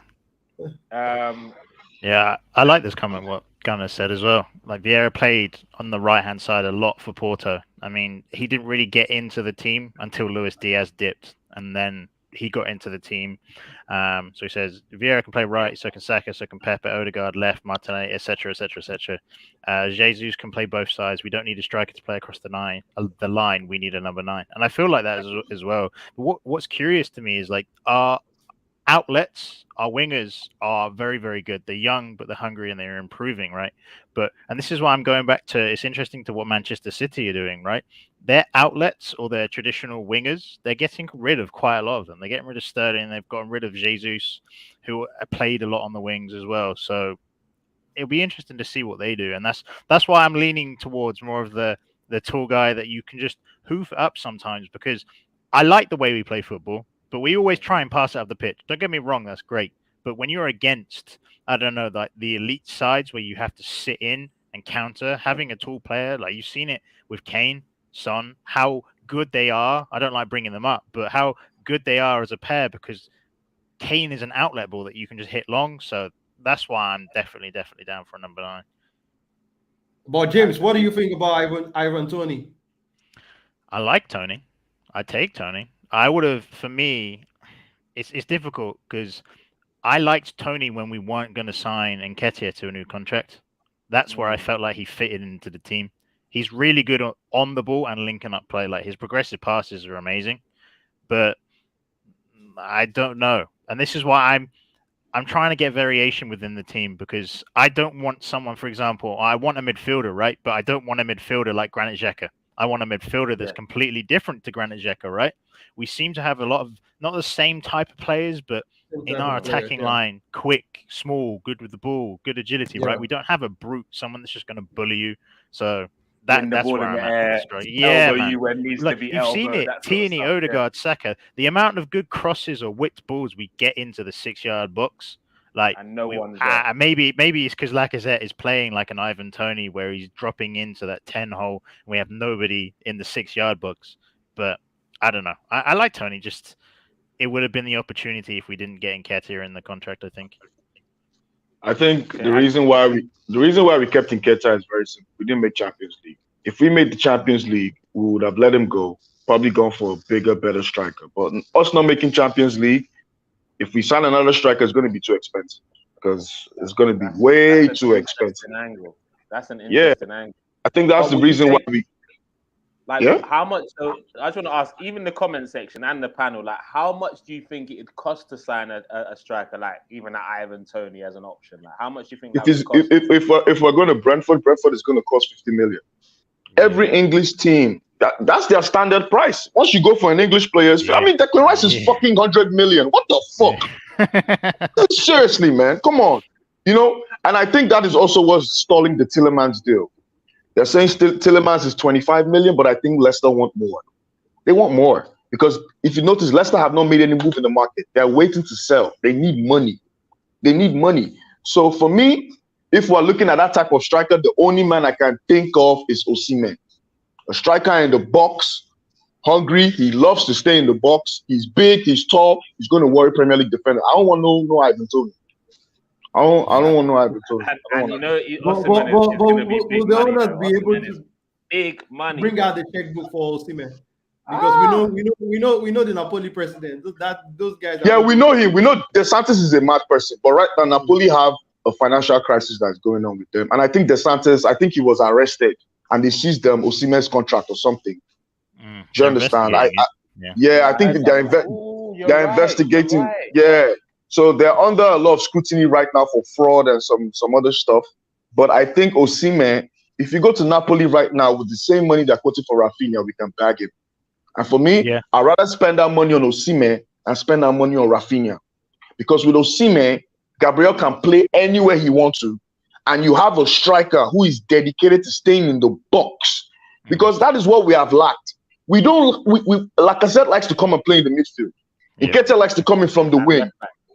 Yeah, I like this comment, what Gunnar said as well. Like, Vieira played on the right-hand side a lot for Porto. I mean, he didn't really get into the team until Luis Diaz dipped, and then he got into the team. So he says, Vieira can play right, so can Saka, so can Pepe, Odegaard, left, Martinelli, etc., etc., etc. Jesus can play both sides. We don't need a striker to play across the line. We need a number 9. And I feel like that as well. But what's curious to me is, like, our outlets, our wingers are very, very good. They're young, but they're hungry and they're improving, right? And this is why I'm going back to, it's interesting to what Manchester City are doing, right? Their outlets or their traditional wingers, they're getting rid of quite a lot of them. They're getting rid of Sterling. They've gotten rid of Jesus, who played a lot on the wings as well. So it'll be interesting to see what they do. And that's why I'm leaning towards more of the tall guy that you can just hoof up sometimes, because I like the way we play football, but we always try and pass it up the pitch. Don't get me wrong, that's great. But when you're against, I don't know, like the elite sides where you have to sit in and counter, having a tall player, like you've seen it with Kane, Son, how good they are. I don't like bringing them up, but how good they are as a pair, because Kane is an outlet ball that you can just hit long. So that's why I'm definitely down for a number 9. But James, what do you think about Ivan Toney? I like Tony. I take Tony. I would have, for me, it's difficult because I liked Tony when we weren't going to sign Nketiah to a new contract. That's where I felt like he fitted into the team. He's really good on the ball and linking up play. Like his progressive passes are amazing, but I don't know. And this is why I'm trying to get variation within the team, because I don't want someone, for example, I want a midfielder, right? But I don't want a midfielder like Granit Xhaka. I want a midfielder that's completely different to Granit Xhaka, right? We seem to have a lot of, not the same type of players, but in our attacking line, quick, small, good with the ball, good agility, right? We don't have a brute, someone that's just going to bully you. So that's where I'm at. Yeah, man. You when needs to be you've seen it. Tierney, Odegaard, Saka. The amount of good crosses or whipped balls we get into the 6-yard box, like, and no one's maybe it's because Lacazette is playing like an Ivan Toney, where he's dropping into that 10 hole, and we have nobody in the 6-yard box. But I don't know. I like Toney. Just it would have been the opportunity if we didn't get Nketiah in the contract, I think. I think the reason why we kept Nketiah is very simple. We didn't make Champions League. If we made the Champions League, we would have let him go. Probably gone for a bigger, better striker. But us not making Champions League, if we sign another striker, it's going to be too expensive, because it's going to be way too expensive. That's an interesting angle. I think that's the reason why we. How much? So I just want to ask, even the comment section and the panel, like, how much do you think it would cost to sign a striker like even an Ivan Toney as an option? Like, how much do you think that would cost? If we're going to Brentford is going to cost 50 million. Every English team, that's their standard price. Once you go for an English player, I mean, Declan Rice is fucking 100 million. What the fuck? Seriously, man, come on. And I think that is also what's stalling the Tielemans deal. They're saying Tielemans is 25 million, but I think Leicester want more. They want more, because if you notice, Leicester have not made any move in the market. They're waiting to sell. They need money. So for me, if we're looking at that type of striker, the only man I can think of is Osimhen. A striker in the box, hungry. He loves to stay in the box. He's big. He's tall. He's going to worry Premier League defender. I don't want no Ivan Toney. I don't want no Ivan Toney. Will the owners be able to big money bring out the checkbook for Osimhen? Because we know the Napoli president. Those guys. Yeah, we know him. We know De Santis is a mad person, but right now Napoli have a financial crisis that's going on with them, and I think De Santis, he was arrested and they seized them Osimhen's contract or something. Do you understand? I think they're investigating. Right. Yeah. So they're under a lot of scrutiny right now for fraud and some other stuff. But I think Osimhen, if you go to Napoli right now with the same money they're quoting for Raphinha, we can bag him. And for me, I'd rather spend that money on Osimhen and spend that money on Raphinha. Because with Osimhen, Gabriel can play anywhere he wants to. And you have a striker who is dedicated to staying in the box. Because that is what we have lacked. Lacazette likes to come and play in the midfield. Nketiah likes to come in from the wing.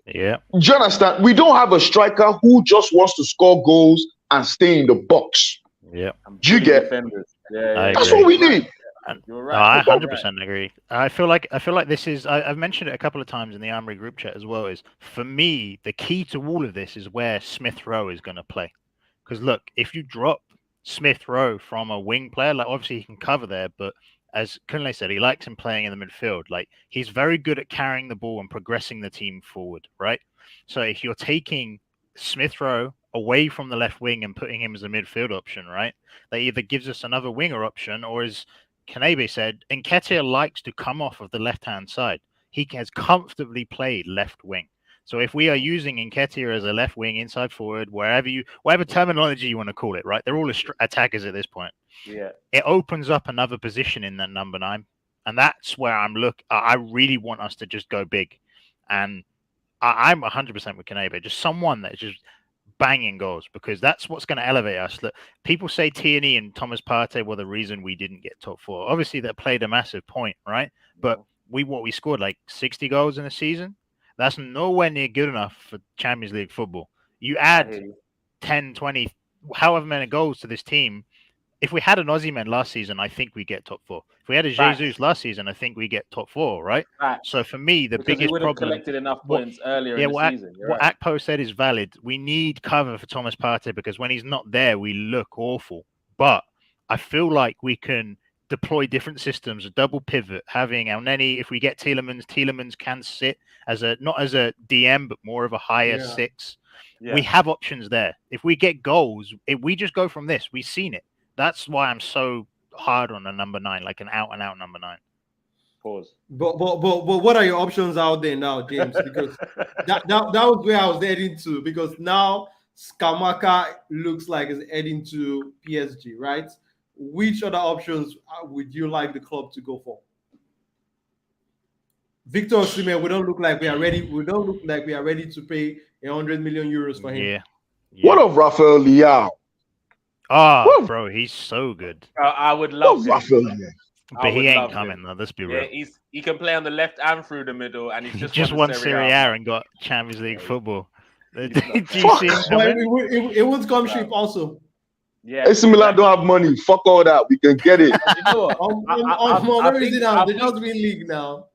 Yeah. Do you understand? We don't have a striker who just wants to score goals and stay in the box. Yeah. Do you get? That's what we need. You're right. No, I 100% agree. I feel like this is. I've mentioned it a couple of times in the Armoury group chat as well. Is for me the key to all of this is where Smith Rowe is going to play. Because look, if you drop Smith Rowe from a wing player, like obviously he can cover there, but as Kunle said, he likes him playing in the midfield. Like he's very good at carrying the ball and progressing the team forward, right? So if you're taking Smith Rowe away from the left wing and putting him as a midfield option, right? That either gives us another winger option, or as Kanebe said, Nketiah likes to come off of the left-hand side. He has comfortably played left wing. So if we are using Nketiah as a left wing, inside forward, whatever terminology you want to call it, right? They're all attackers at this point. Yeah. It opens up another position in that number 9. And that's where I really want us to just go big. And I'm 100% with Kanebe. Just someone that's just banging goals, because that's what's going to elevate us. Look, people say Tierney and Thomas Partey were the reason we didn't get top 4. Obviously, that played a massive point, right? But we scored like 60 goals in a season. That's nowhere near good enough for Champions League football. You add 10, 20, however many goals to this team. If we had an Aussie man last season, I think we get top 4. If we had a Jesus last season, I think we get top 4, right? So for me, the biggest he would have problem collected enough points earlier in the season. What Akpo said is valid. We need cover for Thomas Partey because when he's not there, we look awful. But I feel like we can deploy different systems, a double pivot, having El Neni. If we get Tielemans can sit as not as a DM, but more of a higher 6. Yeah. We have options there. If we get goals, if we just go from this, we've seen it. That's why I'm so hard on a number 9, like an out-and-out number 9. Pause. But what are your options out there now, James? Because that was where I was heading to. Because now Skamaka looks like it's heading to PSG, right? Which other options would you like the club to go for? Victor Osimhen, we don't look like we are ready. We don't look like we are ready to pay 100 million euros for him. Yeah. What of Rafael Leao? Oh, bro, he's so good. I would love Rafael Leao. But he ain't coming, though. Let's be real. He can play on the left and through the middle, and he's just won Serie A and got Champions League football. Do you see him coming? It would come cheap also. Yeah, AC Milan don't have money. Fuck all that. We can get it. You know what? They just win league now.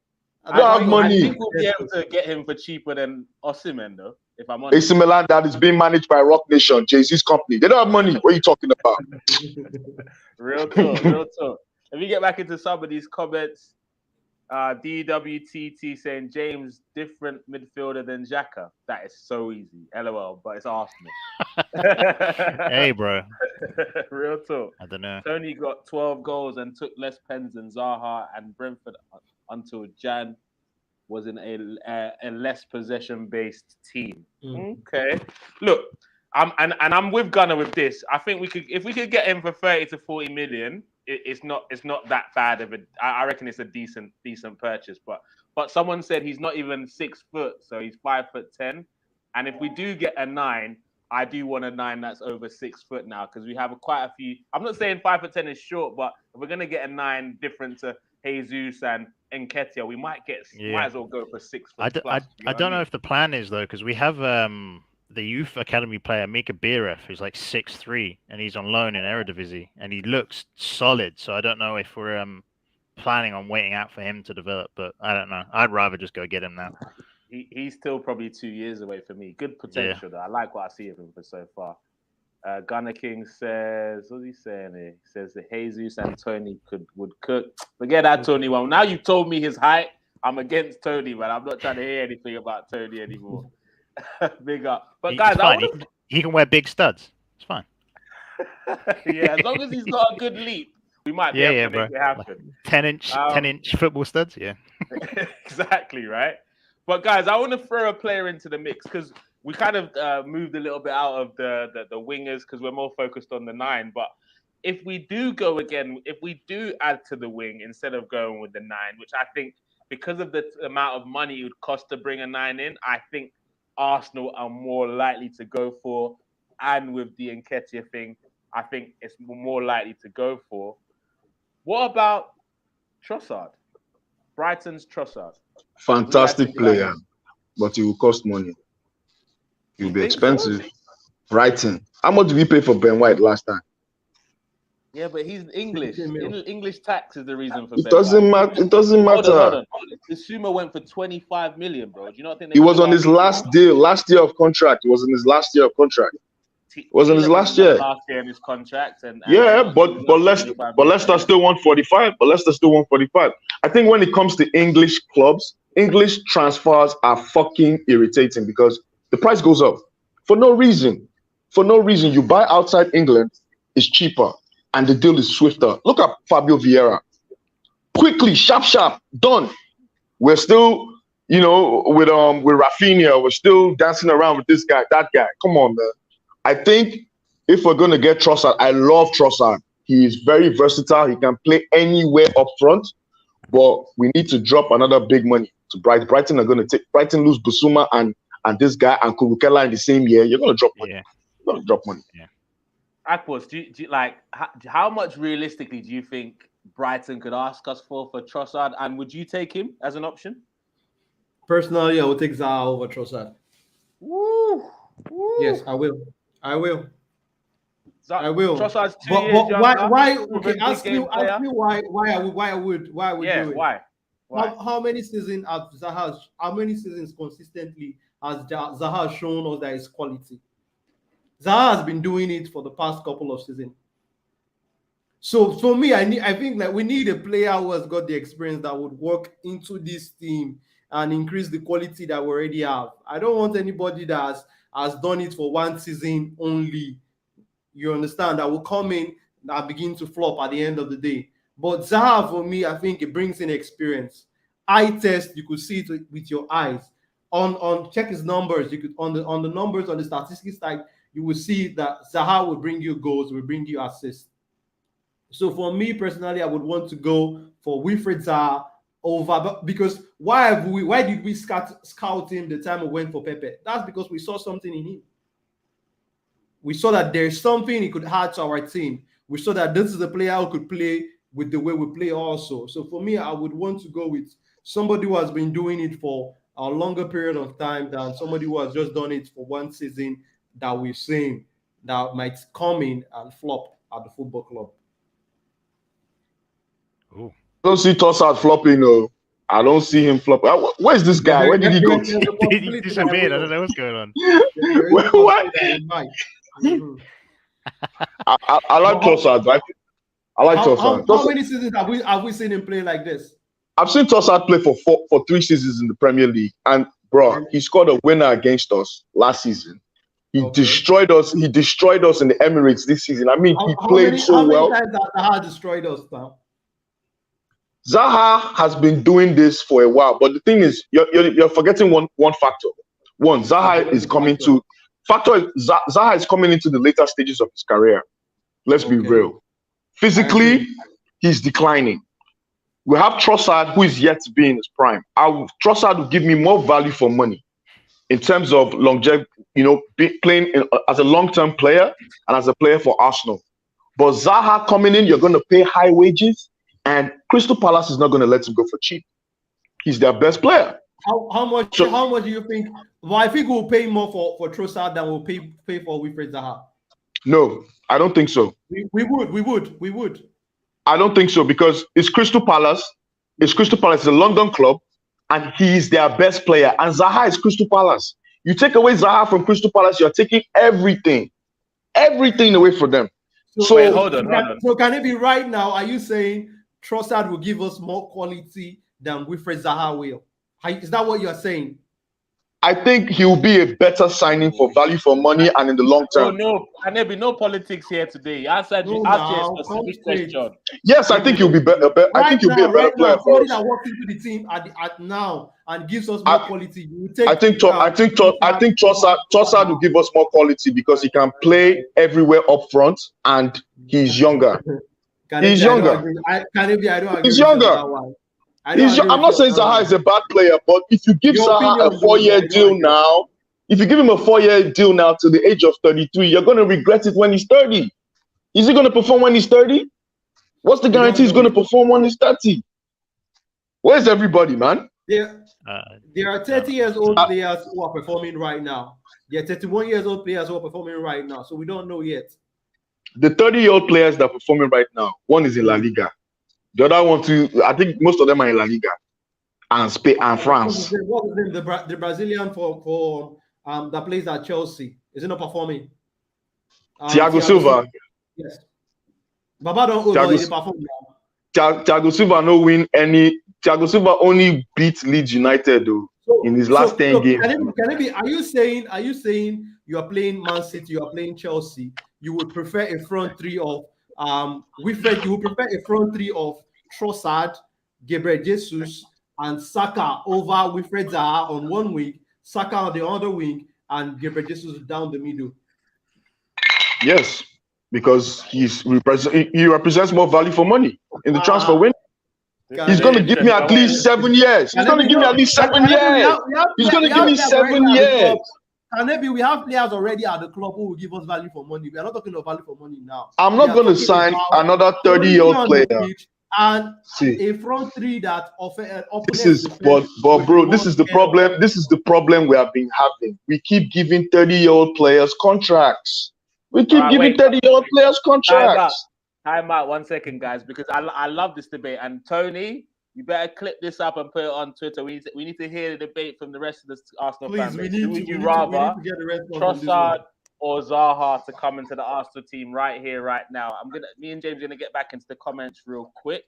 I don't have money. I think we'll be able to get him for cheaper than Osimhen, though. If I'm honest. AC Milan that is being managed by Rock Nation, Jay-Z's company. They don't have money. What are you talking about? Real talk. Let me get back into some of these comments. DWTT saying James different midfielder than Xhaka. That is so easy. LOL, but it's Arsenal. Hey, bro. Real talk. I don't know. Tony got 12 goals and took less pens than Zaha and Brentford until Jan was in a less possession-based team. Okay. Look, I'm with Gunnar with this. I think if we could get him for 30 to 40 million, it's not that bad of a. I reckon it's a decent purchase. But someone said he's not even 6 foot, so he's 5'10". And if we do get a 9, I do want a 9 that's over 6 foot now because we have quite a few. I'm not saying 5'10" is short, but if we're gonna get a 9 different to Jesus and Nketiah, we might as well go for 6 foot. I don't know if the plan is though, because we have the youth academy player Mika Biref, who's like 6'3", and he's on loan in Eredivisie, and he looks solid. So I don't know if we're planning on waiting out for him to develop, but I don't know. I'd rather just go get him now. He's still probably 2 years away for me. Good potential though. I like what I see of him for so far. Gunner King says, what's he saying here? He says that Jesus and Tony would cook. Forget that Tony one. Now you've told me his height. I'm against Tony, man. I'm not trying to hear anything about Tony anymore. Big up. But guys, he can wear big studs. It's fine. Yeah, as long as he's got a good leap, we might be able to make it happen. Like 10-inch football studs, yeah. Exactly, right? But guys, I want to throw a player into the mix because we kind of moved a little bit out of the wingers because we're more focused on the 9. But if we do go again, if we do add to the wing instead of going with the 9, which I think because of the amount of money it would cost to bring a 9 in, I think Arsenal are more likely to go for. And with the Nketiah thing, I think it's more likely to go for. What about Trossard? Brighton's Trossard. Fantastic player, but it will cost money. It will be expensive. So? Brighton. How much did we pay for Ben White last time? Yeah, but he's English. English tax is the reason for it. Doesn't matter. It doesn't matter. Hold on. The Sumo went for 25 million, bro. Do you not think he was on his last deal, last year of contract? It was in his last year of contract. It was in his last year. Last year in his contract, and but Leicester still want 45. But Leicester still want 45. I think when it comes to English clubs, English transfers are fucking irritating because the price goes up for no reason. For no reason, you buy outside England, it's cheaper. And the deal is swifter. Look at Fabio Vieira. Quickly, sharp, done. We're still, with Raphinha, we're still dancing around with this guy, that guy. Come on, man. I think if we're going to get Trossard, I love Trossard. He is very versatile. He can play anywhere up front. But we need to drop another big money to Brighton. Brighton are going to lose Basuma and this guy and Kurukela in the same year. You're going to drop money. Yeah. You're going to drop money. Yeah. Akpos, do you like how much realistically do you think Brighton could ask us for Trossard, and would you take him as an option? Personally, I will take Zaha over Trossard. Woo! Yes, I will. I will. Trossard's 2 but, years but younger. why? Okay, ask me why I would do it. Why? How many seasons has Zaha? How many seasons consistently has Zaha shown us that his quality? Zaha has been doing it for the past couple of seasons. So for me, I think that we need a player who has got the experience that would work into this team and increase the quality that we already have. I don't want anybody that has done it for one season only. You understand? That will come in and begin to flop at the end of the day. But Zaha, for me, I think it brings in experience. Eye test, you could see it with your eyes. On check his numbers, you could on the numbers on the statistics side, you will see that Zaha will bring you goals, will bring you assists. So for me personally, I would want to go for Wilfried Zaha over, because why did we scout him the time we went for Pepe? That's because we saw something in him. We saw that there's something he could add to our team. We saw that this is a player who could play with the way we play also. So for me, I would want to go with somebody who has been doing it for a longer period of time than somebody who has just done it for one season that we've seen that might come in and flop at the football club. I don't see Trossard flopping. No, I don't see him flopping. Where's this guy? Where did he go? He disappeared. I don't know what's going on. What? I like Trossard. I like Trossard. How many seasons have we seen him play like this? I've seen Trossard play for 3 seasons in the Premier League, and bro, he scored a winner against us last season. He destroyed us. He destroyed us in the Emirates this season. I mean, he played so well. How many times has Zaha destroyed us now? Zaha has been doing this for a while, but the thing is, you're forgetting one factor. One, Zaha is coming to Zaha is coming into the later stages of his career. Let's be real. Physically, he's declining. We have Trossard, who is yet to be in his prime. Trossard will give me more value for money in terms of longevity, playing as a long-term player and as a player for Arsenal. But Zaha coming in, you're going to pay high wages, and Crystal Palace is not going to let him go for cheap. He's their best player. How much do you think? Well, I think we'll pay more for Trossard than we'll pay for Wilfried Zaha. No, I don't think so. We would. I don't think so, because it's Crystal Palace. It's a London club, and he's their best player. And Zaha is Crystal Palace. You take away Zaha from Crystal Palace, you're taking everything away from them. So wait, hold on. So can it be right now? Are you saying Trossard will give us more quality than Wilfried Zaha will? Is that what you're saying? I think he'll be a better signing for value for money and in the long term. No, and there'll be no politics here today. You answered your specific question. Yes, I think he'll be better. I think he'll be a better player for us. That walks into the team at now and gives us more quality. I think Trossard will give us more quality because he can play everywhere up front and he's younger. He's younger. He's younger. I'm not saying Zaha is a bad player, but if you give Zaha a 4-year deal now, if you give him a 4-year deal now to the age of 33, you're going to regret it when he's 30. Is he going to perform when he's 30? What's the guarantee he's going to perform when he's 30? Where's everybody, man? There are 30 years old players who are performing right now. There are 31 years old players who are performing right now, so we don't know yet. The 30-year-old players that are performing right now, one is in La Liga. The other one too, I think most of them are in La Liga and Spain and France. What is the Brazilian for that plays at Chelsea? Is he not performing? Thiago Silva. Yes. Baba don't perform now. Thiago Silva no win any. Thiago Silva only beat Leeds United though in his last 10 games. Can it be? Are you saying you are playing Man City, you are playing Chelsea? You would prefer a front three of Wilfried? You would prefer a front three of Trossard, Gabriel Jesus, and Saka over Wilfried Zaha on one wing, Saka on the other wing, and Gabriel Jesus down the middle? Yes, because he represents more value for money in the transfer window. He's going to give me at least 7 years. He's going to give me at least 7 years. He's going to give me 7 years. And maybe we have players already at the club who will give us value for money. We are not talking of value for money now. I'm not going to sign another 30-year-old player. And See, a front three that this is but bro, this is the problem. This is the problem we have been having. We keep giving 30-year-old players contracts. We keep giving 30-year-old players contracts. Time out 1 second, guys, because I love this debate. And Tony, you better clip this up and put it on Twitter. We need to hear the debate from the rest of the Arsenal fans. Who would you rather, Trossard or Zaha, to come into the Arsenal team right here, right now? Me and James are gonna get back into the comments real quick.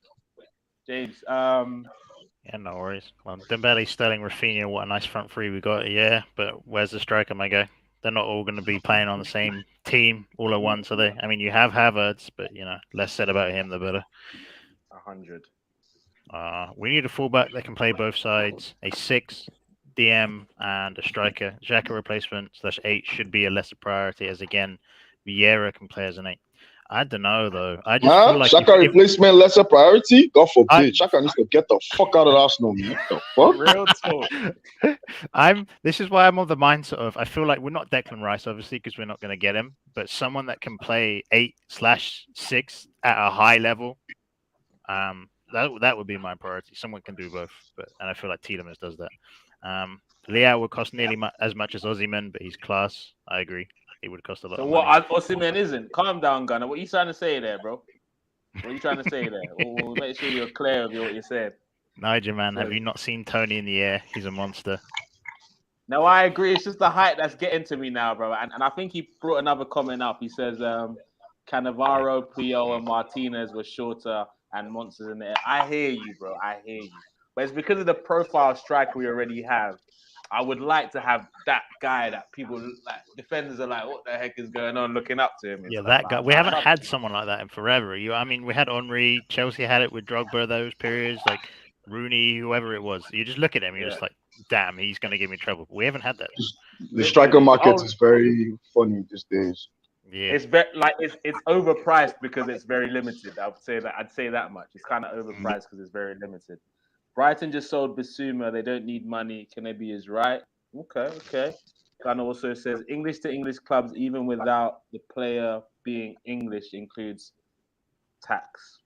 James, yeah, no worries. Well, Dembele, Sterling, Raphinha, what a nice front three we got. Yeah, but where's the striker, my guy? They're not all going to be playing on the same team all at once, are they? I mean, you have Havertz, but less said about him, the better. 100. We need a fullback that can play both sides. A 6, DM, and a striker. Xhaka replacement /8 should be a lesser priority, as again, Vieira can play as an 8. I don't know though. I just feel like Xhaka replacement lesser priority. God forbid. Xhaka needs to get the fuck out of Arsenal, man. What the fuck? Real talk. This is why I'm of the mindset of I feel like we're not Declan Rice, obviously, because we're not going to get him, but someone that can play 8/6 at a high level. That would be my priority. Someone can do both, and I feel like Tielemans does that. Leao would cost nearly as much as Osimhen, but he's class. I agree. It would cost a lot. So what Osimhen isn't? Calm down, Gunner. What are you trying to say there, bro? What are you trying to say there? We'll make sure you're clear of what you're saying. Nigel, man, have you not seen Tony in the air? He's a monster. No, I agree. It's just the height that's getting to me now, bro. And I think he brought another comment up. He says, Cannavaro, Puyol, and Martinez were shorter and monsters in the air. I hear you, bro. I hear you. But it's because of the profile striker we already have. I would like to have that guy that people like. Defenders are like, what the heck is going on? Looking up to him. Yeah, that guy. We haven't had someone like that in forever. I mean, we had Armoury. Chelsea had it with Drogba. Those periods, like Rooney, whoever it was. You just look at him. You're just like, damn, he's going to give me trouble. We haven't had that. The striker market is very funny these days. Yeah, it's very it's overpriced because it's very limited. I'd say that much. It's kind of overpriced because it's very limited. Brighton just sold Bissouma. They don't need money. Kanebi is right. Okay. Gunnar also says English to English clubs, even without the player being English, includes tax.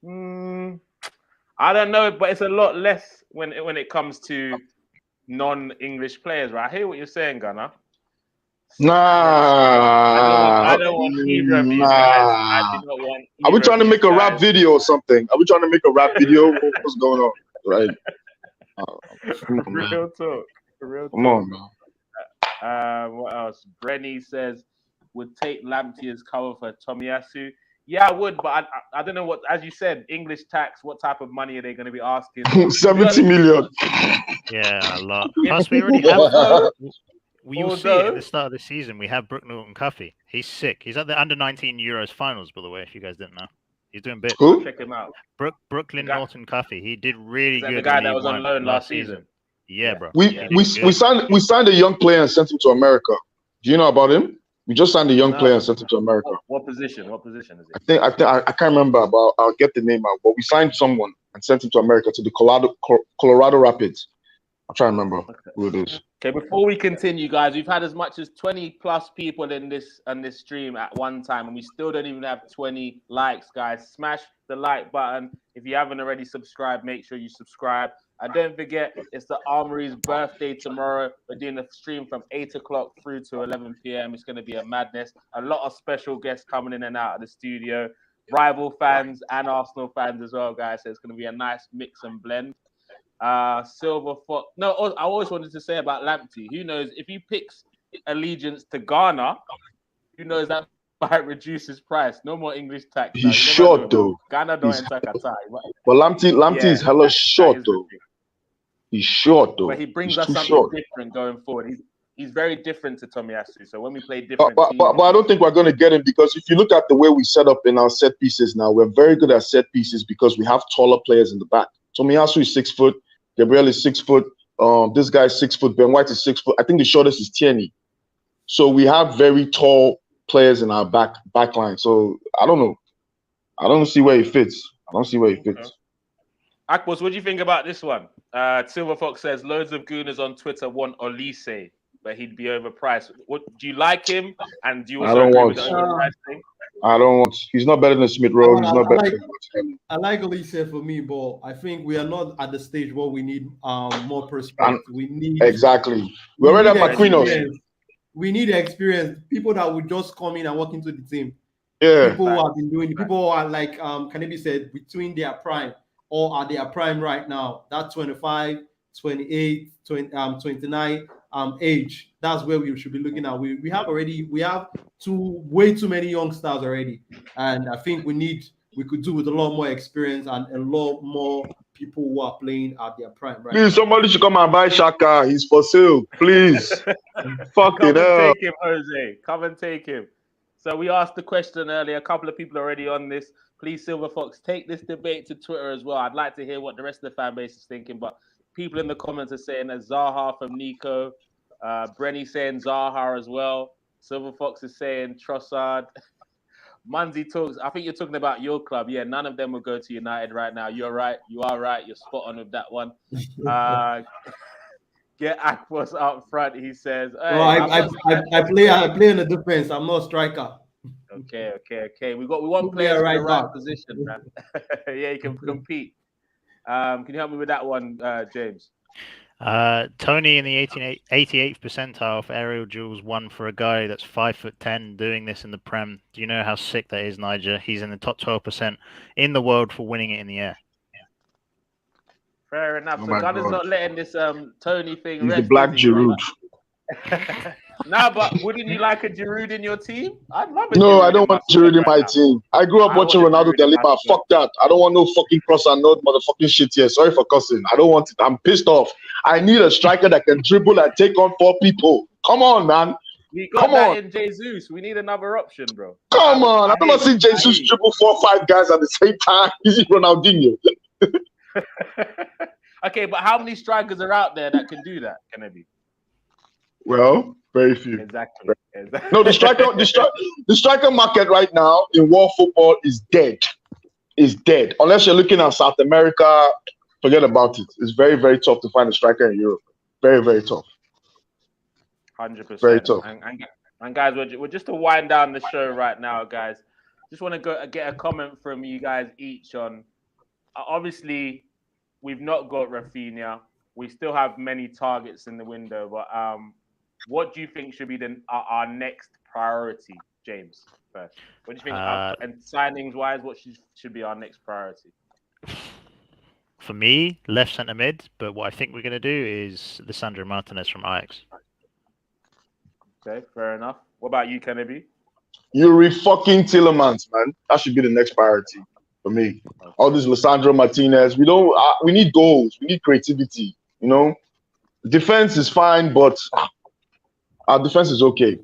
I don't know, but it's a lot less when it comes to non-English players, right? I hear what you're saying, Gunnar. Nah. I don't want either of these guys. I do not want. Are we trying to make a rap video or something? Are we trying to make a rap video? What's going on? Right. Real talk. Come on, man. What else? Brenny says would take Lamptey as cover for Tomiyasu. Yeah, I would, but I don't know what. As you said, English tax. What type of money are they going to be asking? 70 million. Yeah, a lot. Plus, we already have. You'll see it at the start of the season. We have Brook Norton-Cuffy. He's sick. He's at the under-19 Euros finals, by the way. If you guys didn't know, he's doing bits. Who? Check him out. Brooklyn Norton-Cuffy. He did really good. The guy that was on loan last season. Yeah, bro. We signed a young player and sent him to America. Do you know about him? We just signed a young player and sent him to America. What position? What position is it? I can't remember, but I'll get the name out. But we signed someone and sent him to America to the Colorado Rapids. I'll try and remember who it is. Okay, before we continue, guys, we've had as much as 20 plus people in this stream at one time, and we still don't even have 20 likes, guys. Smash the like button. If you haven't already subscribed, make sure you subscribe. And don't forget, it's the Armoury's birthday tomorrow. We're doing the stream from 8 o'clock through to 11 p.m. It's going to be a madness. A lot of special guests coming in and out of the studio. Rival fans and Arsenal fans as well, guys. So it's going to be a nice mix and blend. Silver Fox. No, I always wanted to say about Lamptey. Who knows if he picks allegiance to Ghana? Who knows that might reduce his price? No more English tax. He's short though. Ghana don't enter Qatar. But Lamptey is hella short though. He's short though. But he brings us something different going forward. He's very different to Tomiyasu. So when we play different teams, but I don't think we're going to get him because if you look at the way we set up in our set pieces now, we're very good at set pieces because we have taller players in the back. Tomiyasu is 6 foot. Gabriel is 6 foot. This guy is 6 foot. Ben White is 6 foot. I think the shortest is Tierney. So we have very tall players in our back line. So I don't know. I don't see where he fits. Akbos, what do you think about this one? Silver Fox says loads of gooners on Twitter want Olise. but he'd be overpriced. What do you like him? And do you I also don't agree want- with the overpriced thing? I don't want. He's not better than Smith Rowe. He's not better than Martinelli. I like Elise for me, but I think we are not at the stage where we need more prospects. We need Exactly. We already have Marquinhos. experience. We need experience. People that would just come in and walk into the team. Yeah. People who have been doing it. People who are like Kanebi said, between their prime or at their prime right now. That 25, 28, 29 age. That's where we should be looking at. We have way too many young stars already. And I think we could do with a lot more experience and a lot more people who are playing at their prime, right? Please, somebody should come and buy Shaka. He's for sale. Please. Fucking Come and hell. take him, Jose. Come and take him. So we asked the question earlier. A couple of people are already on this. Please, Silver Fox, take this debate to Twitter as well. I'd like to hear what the rest of the fan base is thinking. But people in the comments are saying that Zaha from Nico. Brenny saying Zaha as well. Silver Fox is saying Trossard. Munzi talks. I think you're talking about your club. Yeah, none of them will go to United right now. You're right. You are right. You're spot on with that one. Get Akpos out front. He says. Hey, I play in the defense. I'm not a striker. Okay. We want players in the right position, man. Yeah, you can compete. Can you help me with that one, James? Tony in the 88th percentile for aerial duels won for a guy that's 5'10" doing this in the Prem. Do you know how sick that is, Niger? He's in the top 12% in the world for winning it in the air. Fair enough. Oh so Gunner's not letting this Tony thing He's rest. the black Giroud. Nah, but wouldn't you like a Giroud in your team? I'd love it. No, I don't want Giroud in my team. I grew up watching Ronaldo Deliver. Fuck that. I don't want no fucking cross and no motherfucking shit here. Sorry for cussing. I don't want it. I'm pissed off. I need a striker that can dribble and take on 4 people. Come on, man. We got that in Jesus. We need another option, bro. Come on. I've never seen Jesus dribble 4 or 5 guys at the same time. He's Ronaldinho. Okay, but how many strikers are out there that can do that, Kennedy? Well, very few. Exactly. No, the striker market right now in world football is dead. Is dead. Unless you're looking at South America, forget about it. It's very, very tough to find a striker in Europe. Very, very tough. 100%. Very tough. And guys, we're just to wind down the show right now, guys. Just want to get a comment from you guys each on. Obviously, we've not got Raphinha. We still have many targets in the window, but what do you think should be our next priority, James? First, what do you think? And signings wise, what should be our next priority? For me, left centre mid. But what I think we're going to do is Lisandro Martinez from Ajax. Okay, fair enough. What about you, Kennedy? Yuri fucking Tillemans, man. That should be the next priority for me. Okay. All this Lisandro Martinez. We need goals. We need creativity. You know, defense is fine, but our defense is okay.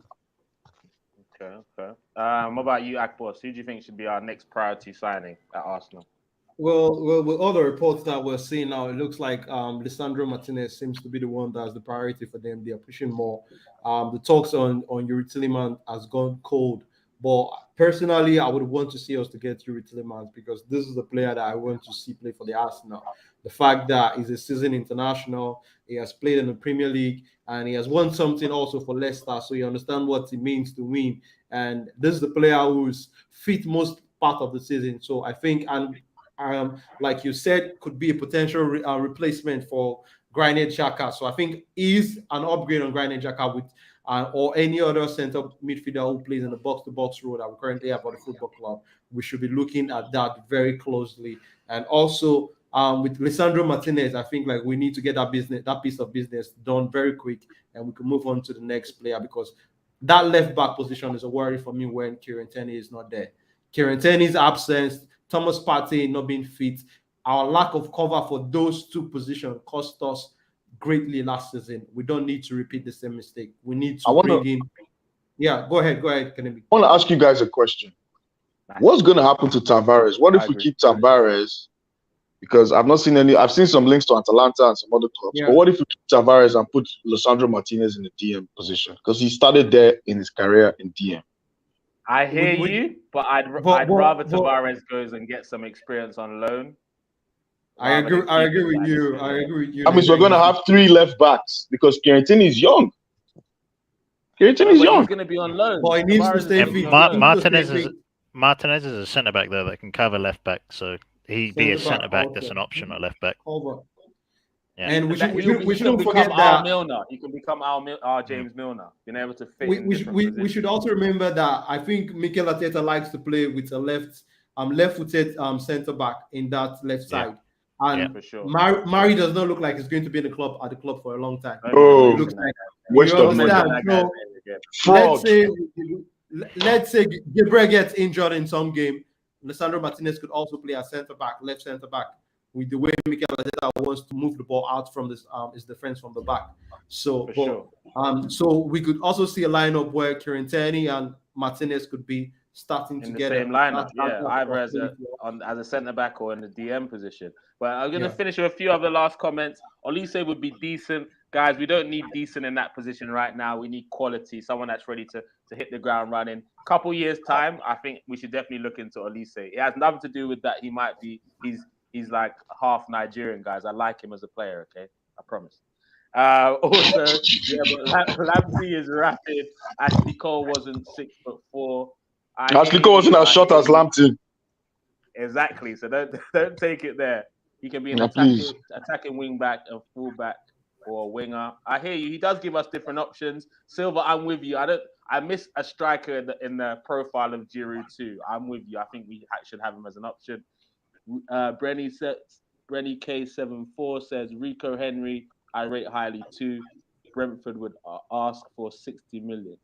Okay. What about you, Akpos? Who do you think should be our next priority signing at Arsenal? Well, with all the reports that we're seeing now, it looks like Lisandro Martinez seems to be the one that's the priority for them. They are pushing more. The talks on Yuri Tillemans has gone cold. But personally, I would want to see us to get Yuri Tillemans because this is the player that I want to see play for the Arsenal. The fact that he's a seasoned international, he has played in the Premier League, and he has won something also for Leicester, so you understand what it means to win. And this is the player who's fit most part of the season. So I think, and like you said, could be a potential replacement for Granit Xhaka. So I think he's an upgrade on Granit Xhaka with or any other center midfielder who plays in the box-to-box role that we currently have at the football club. We should be looking at that very closely. And also with Lisandro Martinez, I think like we need to get that piece of business done very quick, and we can move on to the next player because that left back position is a worry for me when Kieran Tierney is not there. Kieran Tierney's absence, Thomas Partey not being fit, our lack of cover for those two positions cost us greatly last season. We don't need to repeat the same mistake. We need to bring in. Yeah, go ahead, Kennedy. I want to ask you guys a question. What's going to happen to Tavares? What if we keep Tavares? Because I've not seen any. I've seen some links to Atalanta and some other clubs. Yeah. But what if we keep Tavares and put Lisandro Martinez in the DM position? Because he started there in his career in DM. I hear you, but I'd rather Tavares goes and get some experience on loan. I agree with you. I mean, so we're going to have 3 left backs because Kieran Tierney is young. Keaton is But young. he's going to be on loan. But he needs to Tavares stay gonna And be fit. on Ma- loan. Martinez is a centre back though that can cover left back, so he'd be a Centre-back, centre back that's okay. an option at left back. Cover. Yeah. And we That he shouldn't can become forget Al that Milner. He can become James Milner, being able to fit in we different positions. should also remember that I think Mikel Arteta likes to play with a left-footed centre back in that left side. And for sure. Mari does not look like he's going to be in the club for a long time. Oh, He looks like waste you of money. understand. Fraud. Let's say Gabriel gets injured in some game. Lisandro Martinez could also play as centre back, left centre back, with the way Mikel Arteta wants to move the ball out from his defense from the back. So, so we could also see a lineup where Kieran and Martinez could be starting in together. the same lineup, either as a centre back or in the DM position. But I'm going to finish with a few other last comments. Olise would be decent. Guys, we don't need decent in that position right now. We need quality, someone that's ready to hit the ground running. Couple years time, I think we should definitely look into Olise. It has nothing to do with that. He might be, he's like half Nigerian, guys. I like him as a player, okay? I promise. Also, but Lamptey is rapid. Ashley Cole wasn't 6'4". Ashley Cole wasn't as short as Lamptey. Exactly. So don't take it there. He can be an attacking wing back, a full back, or a winger. I hear you. He does give us different options. Silva, I'm with you. I miss a striker in the profile of Giroud too. I'm with you. I think we should have him as an option. Brenny K74 says Rico Henry, I rate highly too. Brentford would ask for 60 million.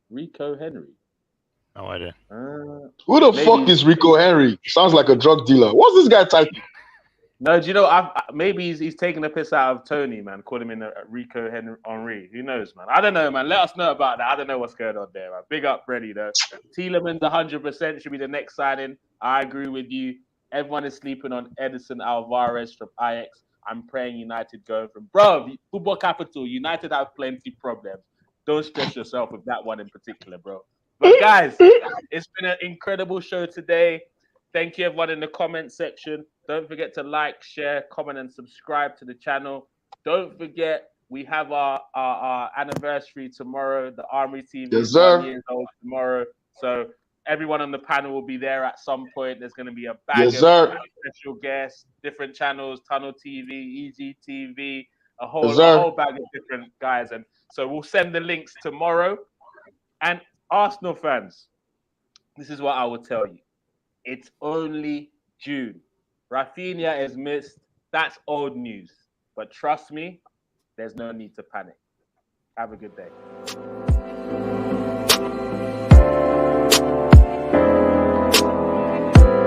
Rico Henry. No idea. Who the fuck is Rico Henry? Sounds like a drug dealer. What's this guy typing? No, do you know? Maybe he's taking a piss out of Tony, man. Called him in a Rico Henry. Who knows, man? I don't know, man. Let us know about that. I don't know what's going on there, man. Big up, Freddy, though. Tielemans 100% should be the next signing. I agree with you. Everyone is sleeping on Edison Alvarez from Ajax. I'm praying United going from football capital. United have plenty problems. Don't stress yourself with that one in particular, bro. But guys, it's been an incredible show today. Thank you, everyone, in the comment section. Don't forget to like, share, comment, and subscribe to the channel. Don't forget, we have our anniversary tomorrow. The Armoury TV is 1 year old tomorrow. So everyone on the panel will be there at some point. There's going to be a bag of special guests, different channels, Tunnel TV, EGTV, a whole bag of different guys. And so we'll send the links tomorrow. And Arsenal fans, this is what I will tell you. It's only June. Raphinha is missed. That's old news. But trust me, there's no need to panic. Have a good day.